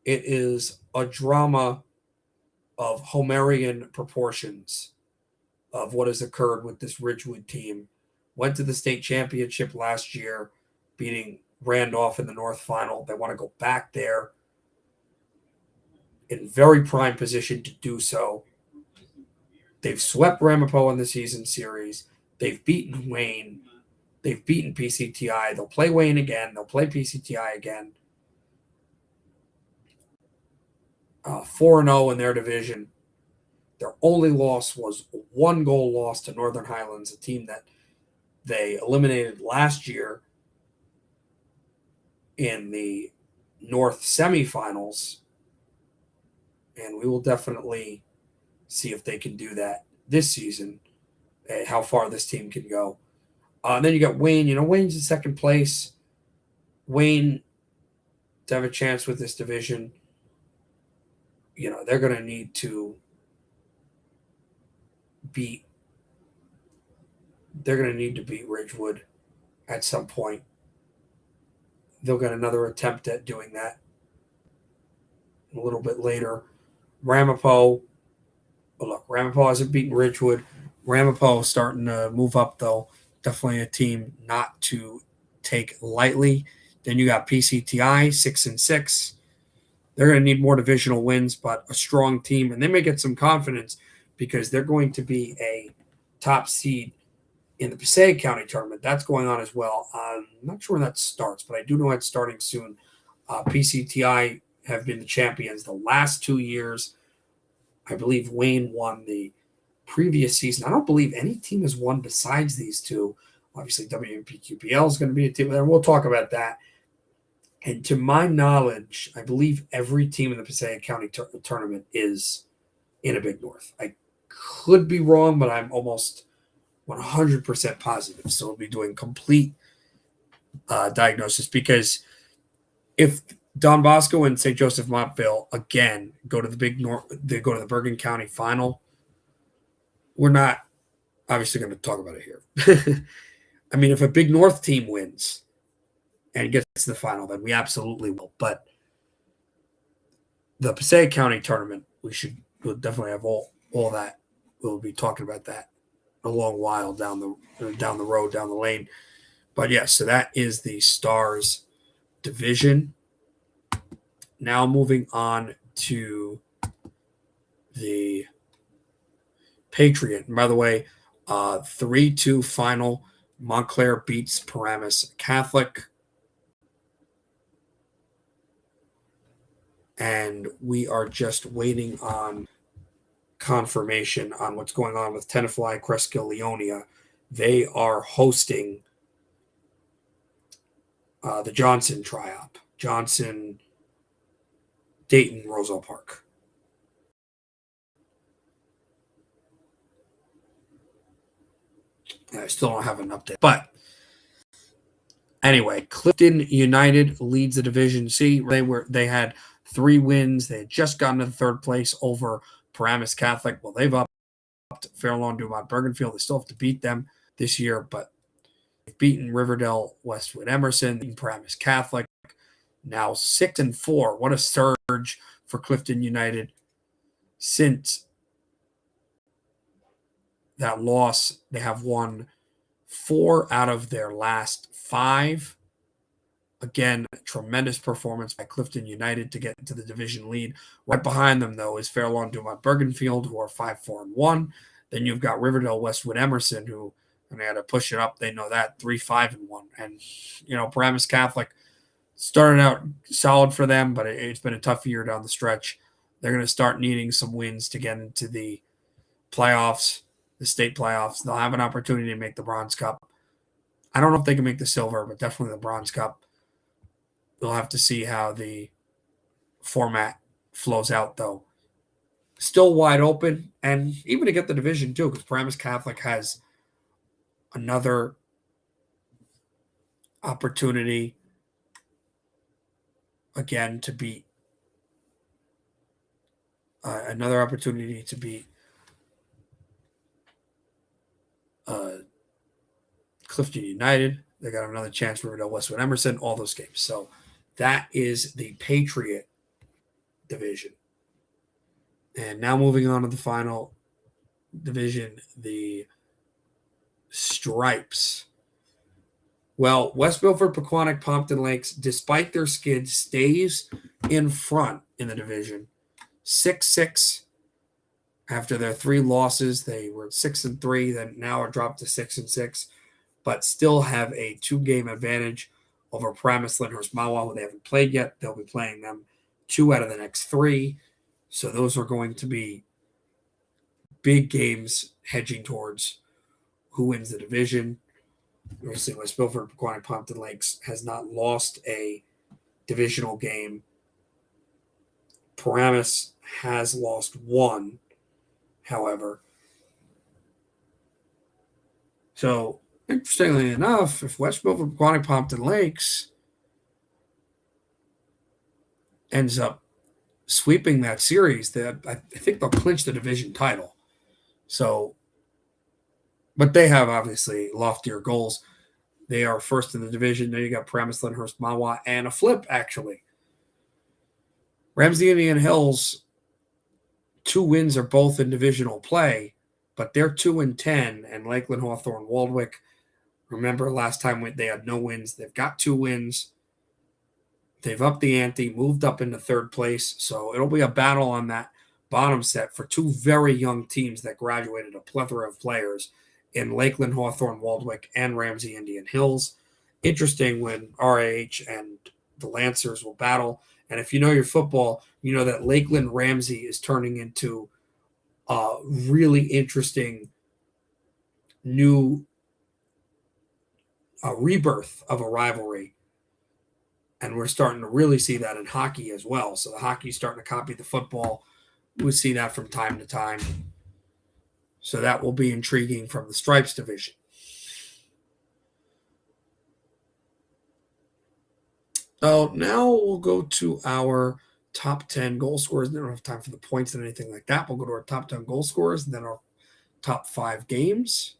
It is a drama of Homerian proportions of what has occurred with this Ridgewood team. Went to the state championship last year, beating Randolph in the North Final. They want to go back there in very prime position to do so. They've swept Ramapo in the season series. They've beaten Wayne. They've beaten PCTI. They'll play Wayne again. They'll play PCTI again. 4-0 in their division. Their only loss was a 1-goal loss to Northern Highlands, a team that they eliminated last year in the North semifinals. And we will definitely see if they can do that this season, how far this team can go. And then you got Wayne. You know, Wayne's in second place. Wayne, to have a chance with this division, you know, they're going to need to beat Ridgewood at some point. They'll get another attempt at doing that a little bit later. Ramapo, look, Ramapo hasn't beaten Ridgewood. Ramapo starting to move up, though. Definitely a team not to take lightly. Then you got PCTI, 6-6. They're going to need more divisional wins, but a strong team. And they may get some confidence because they're going to be a top seed in the Passaic County tournament. That's going on as well. I'm not sure when that starts, but I do know it's starting soon. PCTI have been the champions the last 2 years. I believe Wayne won the previous season. I don't believe any team has won besides these two. Obviously, WMPQPL is going to be a team there. We'll talk about that. And to my knowledge, I believe every team in the Passaic County tournament is in a Big North. I could be wrong, but I'm almost 100% positive. So we'll be doing complete diagnosis, because if Don Bosco and St. Joseph Montville again go to the Big North, they go to the Bergen County final, we're not obviously going to talk about it here. I mean, if a Big North team wins and gets to the final, then we absolutely will. But the Passaic County tournament, we'll definitely have all that. We'll be talking about that a long while down the road, down the lane. But yes, so that is the Stars division. Now moving on to the Patriot. And by the way, 3-2 final. Montclair beats Paramus Catholic. And we are just waiting on confirmation on what's going on with Tenafly Cresskill Leonia. They are hosting the Johnson Tri-Op. Johnson, Dayton, Roselle Park. I still don't have an update. But anyway, Clifton United leads the Division C. They had 3 wins. They had just gotten to the 3rd place over Paramus Catholic. Well, they've upped Fair Lawn Dumont Bergenfield. They still have to beat them this year, but they've beaten Riverdale Westwood Emerson, beaten Paramus Catholic. Now 6-4. What a surge for Clifton United. Since that loss, they have won 4 out of their last 5. Again, tremendous performance by Clifton United to get into the division lead. Right behind them, though, is Fair Lawn Dumont Bergenfield, who are 5-4-1. Then you've got Riverdale Westwood Emerson, who, and they had to push it up. They know that, 3-5-1. And, Paramus Catholic started out solid for them, but it's been a tough year down the stretch. They're going to start needing some wins to get into the playoffs, the state playoffs. They'll have an opportunity to make the Bronze Cup. I don't know if they can make the Silver, but definitely the Bronze Cup. We'll have to see how the format flows out, though. Still wide open, and even to get the division, too, because Paramus Catholic has another opportunity, again, to beat Clifton United. They got another chance for Riverdale Westwood Emerson, all those games. So that is the Patriot division. And now moving on to the final division, the Stripes. Well, West Milford, Pequannock, Pompton Lakes, despite their skid, stays in front in the division. 6-6 after their 3 losses. They were 6-3, then now are dropped to 6-6, but still have a 2-game advantage over Paramus Lyndhurst Mahwah, who they haven't played yet. They'll be playing them 2 out of the next 3. So those are going to be big games hedging towards who wins the division. Obviously, West Milford, Pequannock, Pompton Lakes has not lost a divisional game. Paramus has lost 1, however. So, interestingly enough, if West Milford, Pequannock, Pompton Lakes ends up sweeping that series, I think they'll clinch the division title. So, but they have obviously loftier goals. They are first in the division. There you got Paramus, Lyndhurst, Mahwah, and a flip, actually. Ramsey Indian Hills, 2 wins are both in divisional play, but they're 2-10, and Lakeland, Hawthorne, Waldwick, remember last time they had no wins. They've got 2 wins. They've upped the ante, moved up into 3rd place, so it'll be a battle on that bottom set for 2 very young teams that graduated a plethora of players in Lakeland, Hawthorne, Waldwick, and Ramsey Indian Hills. Interesting when RAH and the Lancers will battle. And if you know your football, you know that Lakeland Ramsey is turning into a really interesting new rebirth of a rivalry. And we're starting to really see that in hockey as well. So the hockey is starting to copy the football. We see that from time to time. So that will be intriguing from the Stripes division. So now we'll go to our top 10 goal scorers. We don't have time for the points and anything like that. We'll go to our top 10 goal scorers and then our top 5 games.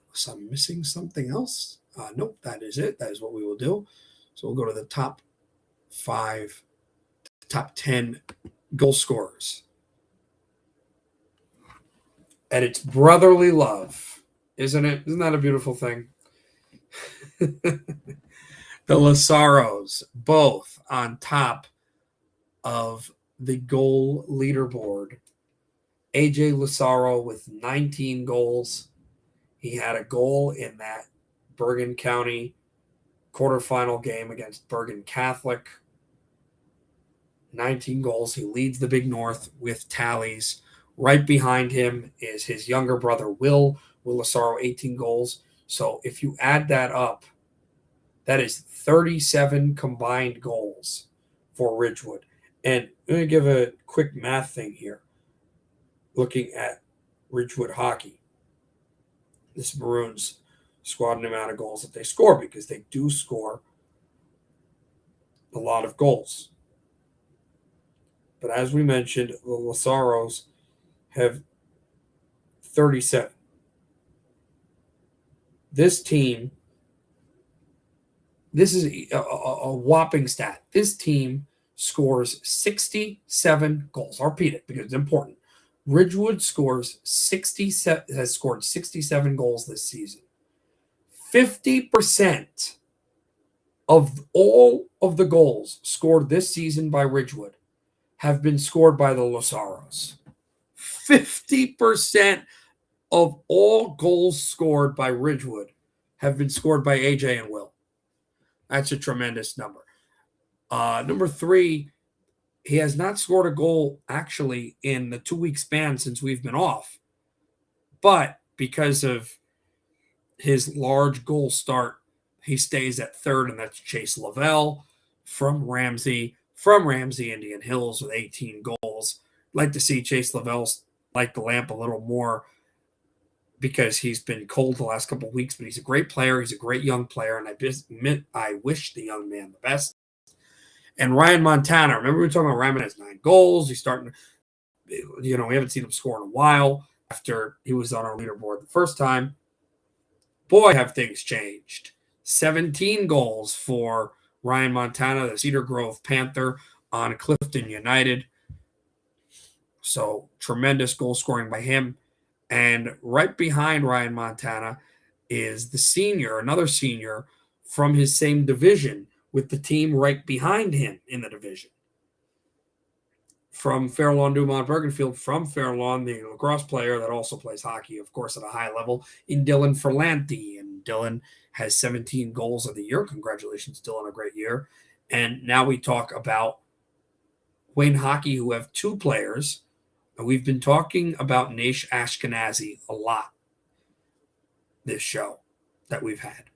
Unless I'm missing something else. Nope, that is it. That is what we will do. So we'll go to the top 10 goal scorers. And it's brotherly love, isn't it? Isn't that a beautiful thing? The Lasaros, both on top of the goal leaderboard. AJ Lasaro with 19 goals. He had a goal in that Bergen County quarterfinal game against Bergen Catholic. 19 goals. He leads the Big North with tallies. Right behind him is his younger brother, Will Lasaro, 18 goals. So if you add that up, that is 37 combined goals for Ridgewood. And I'm going to give a quick math thing here. Looking at Ridgewood hockey, this Maroons squad and the amount of goals that they score, because they do score a lot of goals. But as we mentioned, the Lasaros have 37. This team, this is a whopping stat. This team scores 67 goals. I'll repeat it because it's important. Ridgewood has scored 67 goals this season. 50% of all of the goals scored this season by Ridgewood have been scored by the Lasaros. 50% of all goals scored by Ridgewood have been scored by AJ and Will. That's a tremendous number. Number 3, he has not scored a goal actually in the 2-week span since we've been off. But because of his large goal start, he stays at 3rd, and that's Chase Lavelle from Ramsey Indian Hills with 18 goals. Like to see Chase Lavelle light the lamp a little more because he's been cold the last couple of weeks, but he's a great player. He's a great young player, and I wish the young man the best. And Ryan Montana, remember we were talking about Ryan has 9 goals. He's starting to, we haven't seen him score in a while after he was on our leaderboard the first time. Boy, have things changed. 17 goals for Ryan Montana, the Cedar Grove Panther on Clifton United. So tremendous goal scoring by him. And right behind Ryan Montana is the senior, another senior from his same division, with the team right behind him in the division. From Fair Lawn Dumont Bergenfield, from Fair Lawn, the lacrosse player that also plays hockey, of course, at a high level, in Dylan Ferlanti. And Dylan has 17 goals of the year. Congratulations, Dylan, a great year. And now we talk about Wayne Hockey, who have 2 players. And we've been talking about Naish Ashkenazi a lot this show that we've had.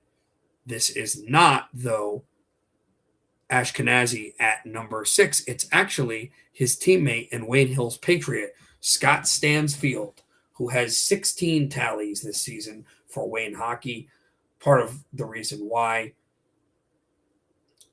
This is not, though, Ashkenazi at number 6. It's actually his teammate and Wayne Hills Patriot, Scott Stansfield, who has 16 tallies this season for Wayne Hockey. Part of the reason why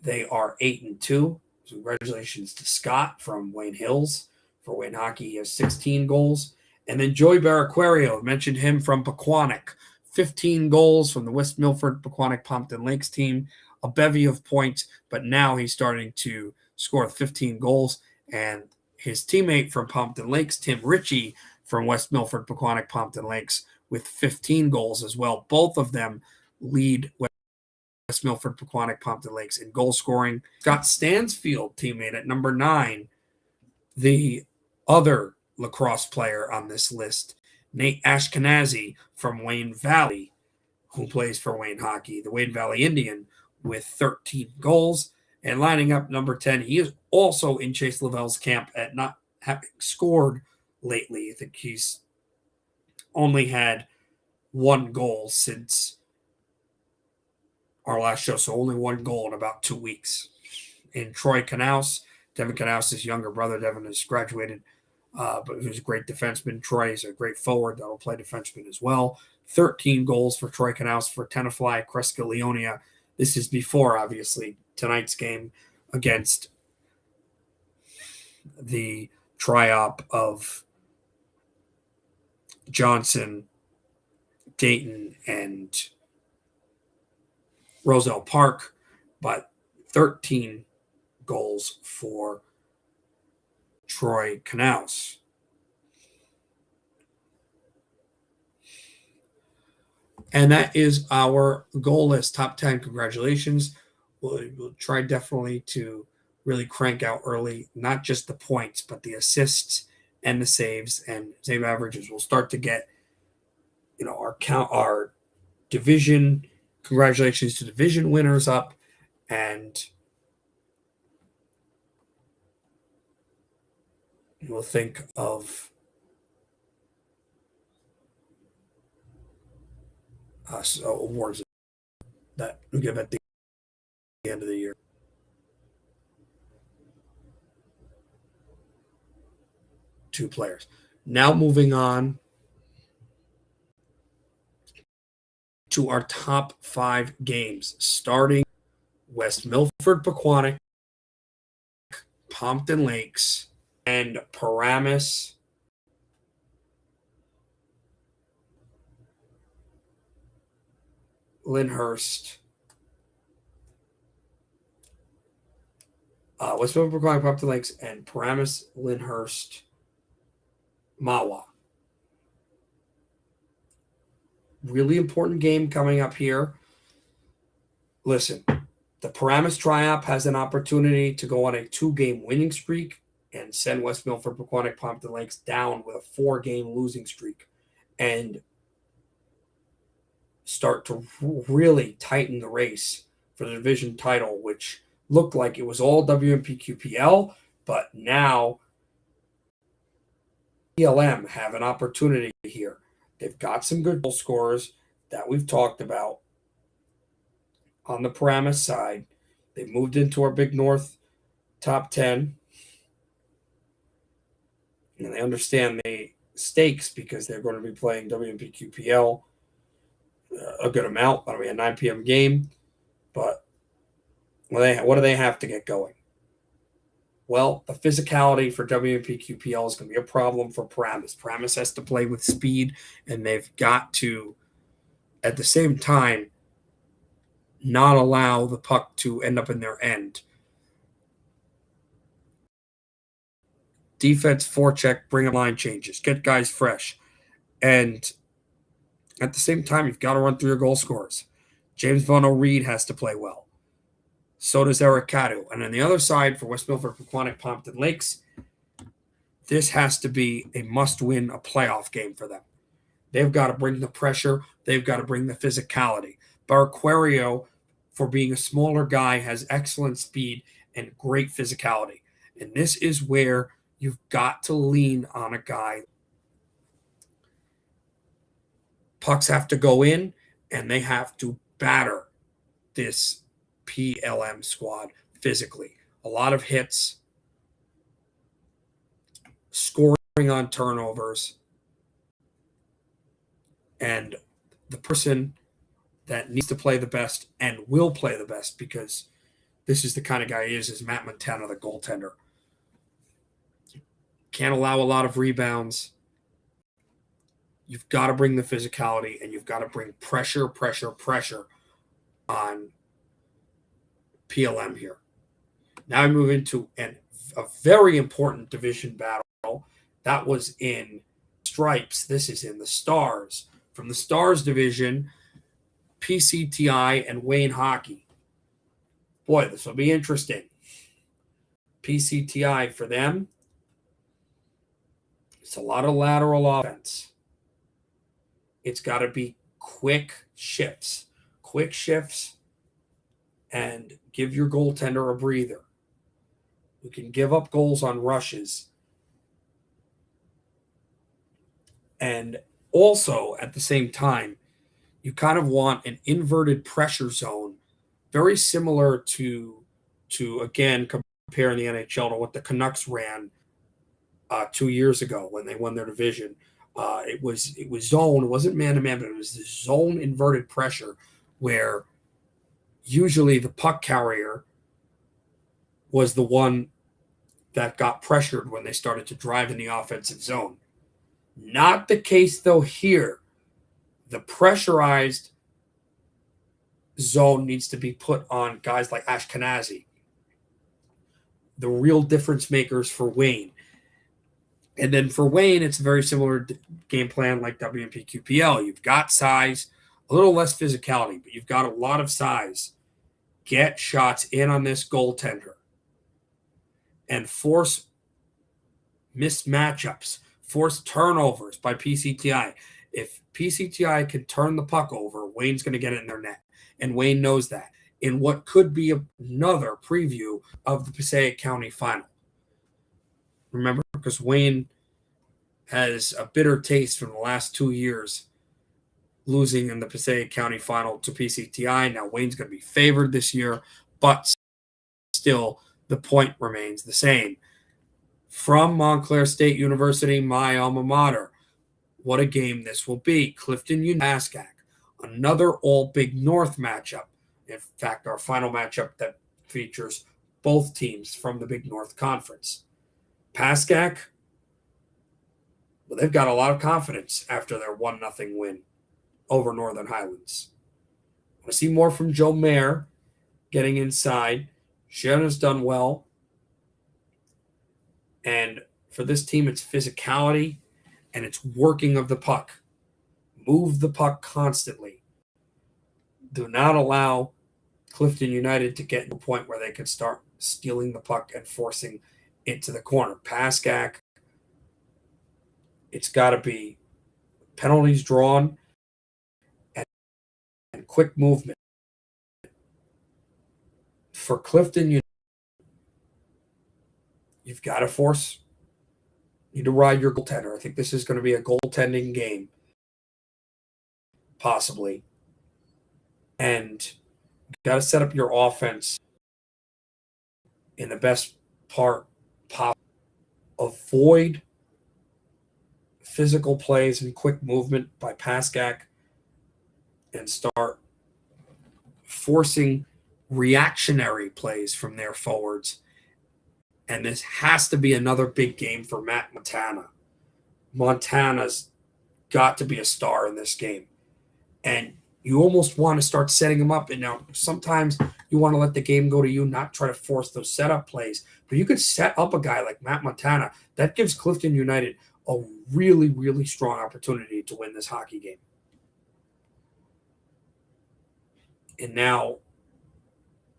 they are 8-2. So congratulations to Scott from Wayne Hills. For Wayne Hockey, he has 16 goals. And then Joey Barraquario, mentioned him from Pequannock. 15 goals from the West Milford Pequannock Pompton Lakes team. A bevy of points, but now he's starting to score 15 goals. And his teammate from Pompton Lakes, Tim Ritchie from West Milford Pequannock Pompton Lakes, with 15 goals as well. Both of them lead West Milford Pequannock Pompton Lakes in goal scoring. Scott Stansfield, teammate at number 9, the other lacrosse player on this list, Nate Ashkenazi from Wayne Valley, who plays for Wayne Hockey, the Wayne Valley Indian, with 13 goals. And lining up number 10, he is also in Chase Lavelle's camp at not having scored lately. I think he's only had one goal since our last show, so only one goal in about 2 weeks. In Troy Knaus, Devin Knaus' younger brother. Devin has graduated, but he's a great defenseman. Troy is a great forward that'll play defenseman as well. 13 goals for Troy Knaus for Tenafly Kreska Leonia. This is before, obviously, tonight's game against the tri-op of Johnson, Dayton, and Roselle Park, but 13 goals for Troy Knaus. And that is our goal list, top 10. Congratulations. We'll try definitely to really crank out early, not just the points, but the assists and the saves and save averages. We'll start to get, our division. Congratulations to division winners up, and we'll think of awards that we give at the end of the year. Two players. Now moving on to our top 5 games, starting West Milford, Pequannock, Pompton Lakes, and Paramus, Lyndhurst. West Milford, Pequannock, Pompton Lakes, and Paramus, Lyndhurst, Mahwah. Really important game coming up here. Listen, the Paramus Tri-op has an opportunity to go on a 2-game winning streak and send West Milford, Pequannock, Pompton Lakes down with a 4-game losing streak and start to really tighten the race for the division title, which looked like it was all WMPQPL, but now PLM have an opportunity here. They've got some good goal scorers that we've talked about on the Paramus side. They've moved into our Big North top 10. And they understand the stakes because they're going to be playing WMPQPL a good amount. That'll be a 9 p.m. game. But what do they have to get going? Well, the physicality for WMPQPL is going to be a problem for Paramus. Paramus has to play with speed, and they've got to, at the same time, not allow the puck to end up in their end. Defense, forecheck, bring up line changes, get guys fresh. And at the same time, you've got to run through your goal scorers. James Von O'Reed has to play well. So does Eric Cadu. And on the other side, for West Milford, Pequannock, Pompton Lakes, this has to be a must-win, a playoff game for them. They've got to bring the pressure. They've got to bring the physicality. Barquario, for being a smaller guy, has excellent speed and great physicality. And this is where you've got to lean on a guy. Pucks have to go in, and they have to batter this PLM squad physically. A lot of hits, scoring on turnovers, and the person that needs to play the best and will play the best, because this is the kind of guy he is Matt Montana, the goaltender. Can't allow a lot of rebounds. You've got to bring the physicality, and you've got to bring pressure on PLM here. Now I move into a very important division battle. That was in Stripes. This is in the Stars. From the Stars division, PCTI and Wayne Hockey. Boy, this will be interesting. PCTI for them, it's a lot of lateral offense. It's got to be quick shifts, and give your goaltender a breather. You can give up goals on rushes. And also, at the same time, you kind of want an inverted pressure zone, very similar to again, comparing the NHL to what the Canucks ran 2 years ago when they won their division. It was zone. It wasn't man to man, but it was the zone inverted pressure where usually the puck carrier was the one that got pressured when they started to drive in the offensive zone. Not the case though here. The pressurized zone needs to be put on guys like Ashkenazi, the real difference makers for Wayne. And then for Wayne, it's a very similar game plan like WNPQPL. You've got size, a little less physicality, but you've got a lot of size. Get shots in on this goaltender and force missed matchups, force turnovers by PCTI. If PCTI can turn the puck over, Wayne's going to get it in their net. And Wayne knows that. In what could be another preview of the Passaic County final. Remember, because Wayne has a bitter taste from the last 2 years losing in the Passaic County final to PCTI. Now Wayne's going to be favored this year, but still the point remains the same. From Montclair State University, my alma mater, what a game this will be. Clifton United, Pascack, another all Big North matchup. In fact, our final matchup that features both teams from the Big North Conference. Pascack, well, they've got a lot of confidence after their 1-0 win over Northern Highlands. I want to see more from Joe Mayer getting inside. Shannon's done well. And for this team, it's physicality and it's working of the puck. Move the puck constantly. Do not allow Clifton United to get to a point where they can start stealing the puck and forcing it to the corner. Pascack, it's got to be penalties drawn and quick movement. For Clifton, you've got to force, you need to ride your goaltender. I think this is going to be a goaltending game, possibly. And you've got to set up your offense in the best part possible. Avoid physical plays and quick movement by Pascack and start forcing reactionary plays from their forwards. And this has to be another big game for Matt Montana. Montana's got to be a star in this game. And you almost want to start setting him up. And now sometimes you want to let the game go to you, not try to force those setup plays. But you could set up a guy like Matt Montana. That gives Clifton United a really, really strong opportunity to win this hockey game. And now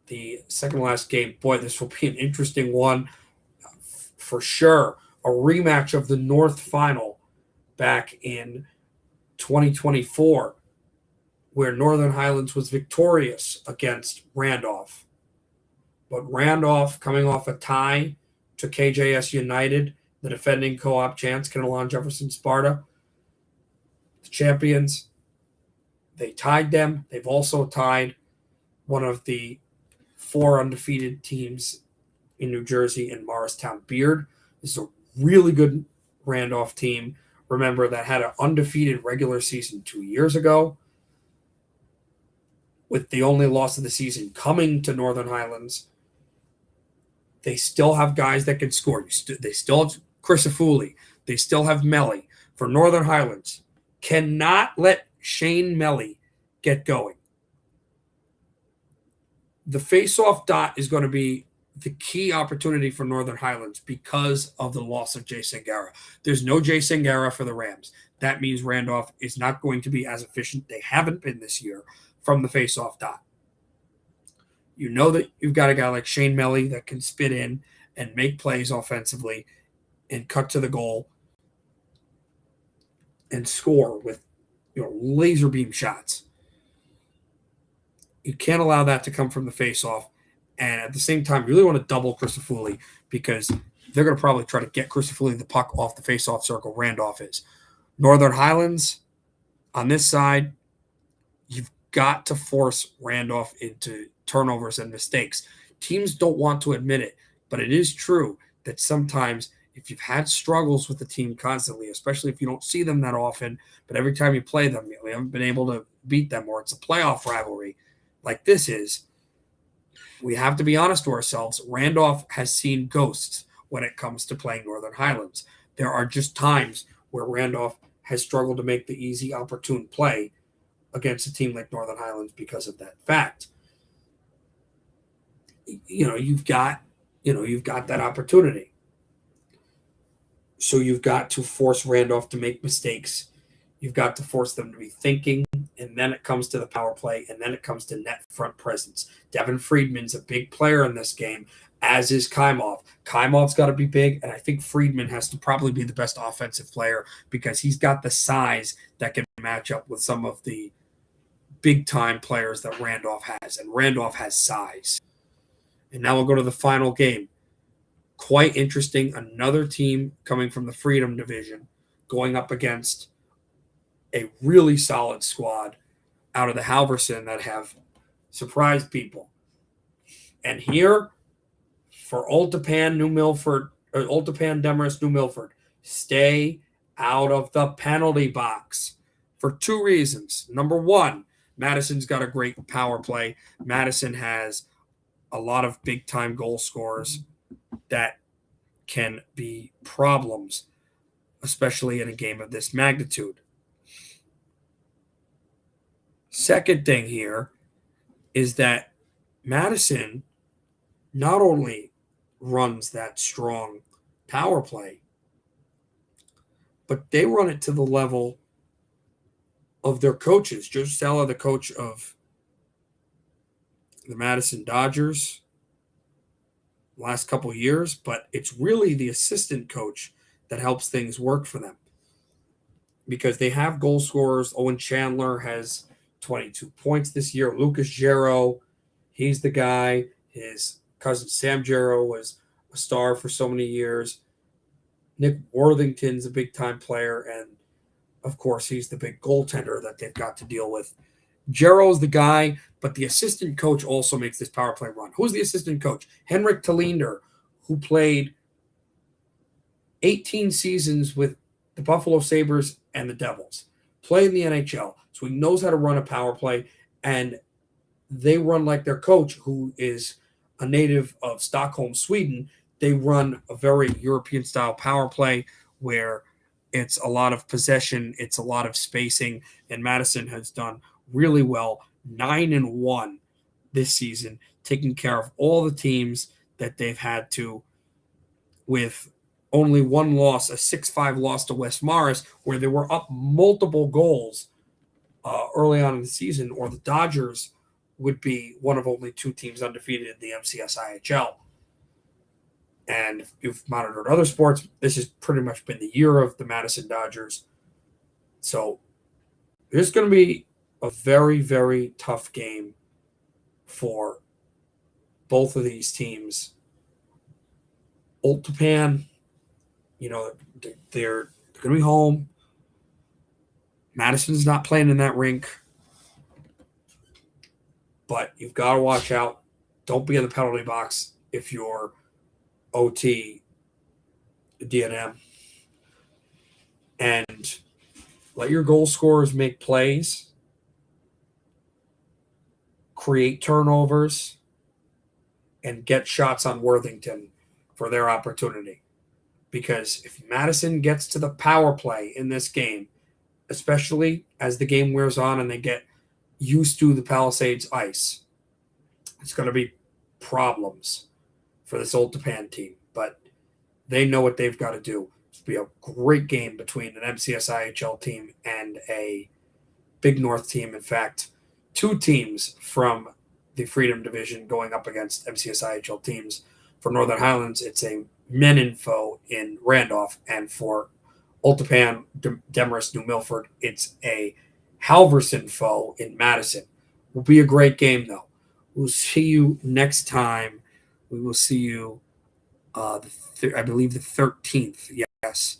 the second last game, boy, this will be an interesting one for sure. A rematch of the North Final back in 2024, where Northern Highlands was victorious against Randolph. But Randolph, coming off a tie to KJS United, the defending co-op champs, Kinnelon Jefferson Sparta, the champions, they tied them. They've also tied one of the 4 undefeated teams in New Jersey in Morristown Beard. This is a really good Randolph team. Remember, that had an undefeated regular season 2 years ago, with the only loss of the season coming to Northern Highlands. They still have guys that can score. They still have Chris Afuli. They still have Melly. For Northern Highlands, cannot let Shane Melly get going. The face-off dot is going to be the key opportunity for Northern Highlands because of the loss of Jay Sangara. There's no Jay Sangara for the Rams. That means Randolph is not going to be as efficient. They haven't been this year from the face-off dot. You know that you've got a guy like Shane Melly that can spit in and make plays offensively and cut to the goal and score with laser beam shots. You can't allow that to come from the face-off. And at the same time, you really want to double Crisafulli because they're going to probably try to get Crisafulli the puck off the face-off circle. Randolph is. Northern Highlands, on this side, you've got to force Randolph into turnovers and mistakes. Teams don't want to admit it, but it is true that sometimes if you've had struggles with the team constantly, especially if you don't see them that often, but every time you play them, you haven't been able to beat them, or it's a playoff rivalry like this is, we have to be honest to ourselves. Randolph has seen ghosts when it comes to playing Northern Highlands. There are just times where Randolph has struggled to make the easy, opportune play against a team like Northern Highlands because of that fact. You've got that opportunity. So you've got to force Randolph to make mistakes. You've got to force them to be thinking, and then it comes to the power play, and then it comes to net front presence. Devin Friedman's a big player in this game, as is Kaimov. Kaimov's got to be big, and I think Friedman has to probably be the best offensive player because he's got the size that can match up with some of the big-time players that Randolph has, and Randolph has size. And now we'll go to the final game. Quite interesting. Another team coming from the Freedom Division going up against a really solid squad out of the Halverson that have surprised people. And here, for Ultapan, Demarest, New Milford, stay out of the penalty box for two reasons. Number one, Madison's got a great power play. Madison has a lot of big-time goal scorers that can be problems, especially in a game of this magnitude. Second thing here is that Madison not only runs that strong power play, but they run it to the level of their coaches. Joe Stella, the coach of the Madison Dodgers last couple of years, but it's really the assistant coach that helps things work for them because they have goal scorers. Owen Chandler has 22 points this year. Lucas Jarrow, he's the guy. His cousin Sam Jarrow was a star for so many years. Nick Worthington's a big-time player, and, of course, he's the big goaltender that they've got to deal with. Jarrow's the guy, but the assistant coach also makes this power play run. Who's the assistant coach? Henrik Tallinder, who played 18 seasons with the Buffalo Sabres and the Devils, played in the NHL, so he knows how to run a power play, and they run like their coach, who is a native of Stockholm, Sweden. They run a very European-style power play where it's a lot of possession, it's a lot of spacing, and Madison has done really well, 9-1 this season, taking care of all the teams that they've had to, with only one loss, a 6-5 loss to West Morris, where they were up multiple goals early on in the season, or the Dodgers would be one of only two teams undefeated in the MCS IHL. And if you've monitored other sports, this has pretty much been the year of the Madison Dodgers. So there's going to be a very, very tough game for both of these teams. Ultapan, they're going to be home. Madison's not playing in that rink. But you've got to watch out. Don't be in the penalty box if you're OT, DNM. And let your goal scorers make plays, create turnovers, and get shots on Worthington for their opportunity. Because if Madison gets to the power play in this game, especially as the game wears on and they get used to the Palisades ice, it's going to be problems for this Ultapan team. But they know what they've got to do. It'll be a great game between an MCS IHL team and a Big North team. In fact, two teams from the Freedom Division going up against MCS IHL teams. For Northern Highlands, it's a Meninfo in Randolph, and for Ultapan, Demarest, New Milford, it's a Halverson foe in Madison. Will be a great game, though. We'll see you next time. We will see you, I believe, the 13th. Yes,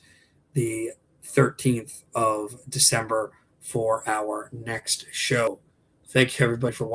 the 13th of December for our next show. Thank you, everybody, for watching.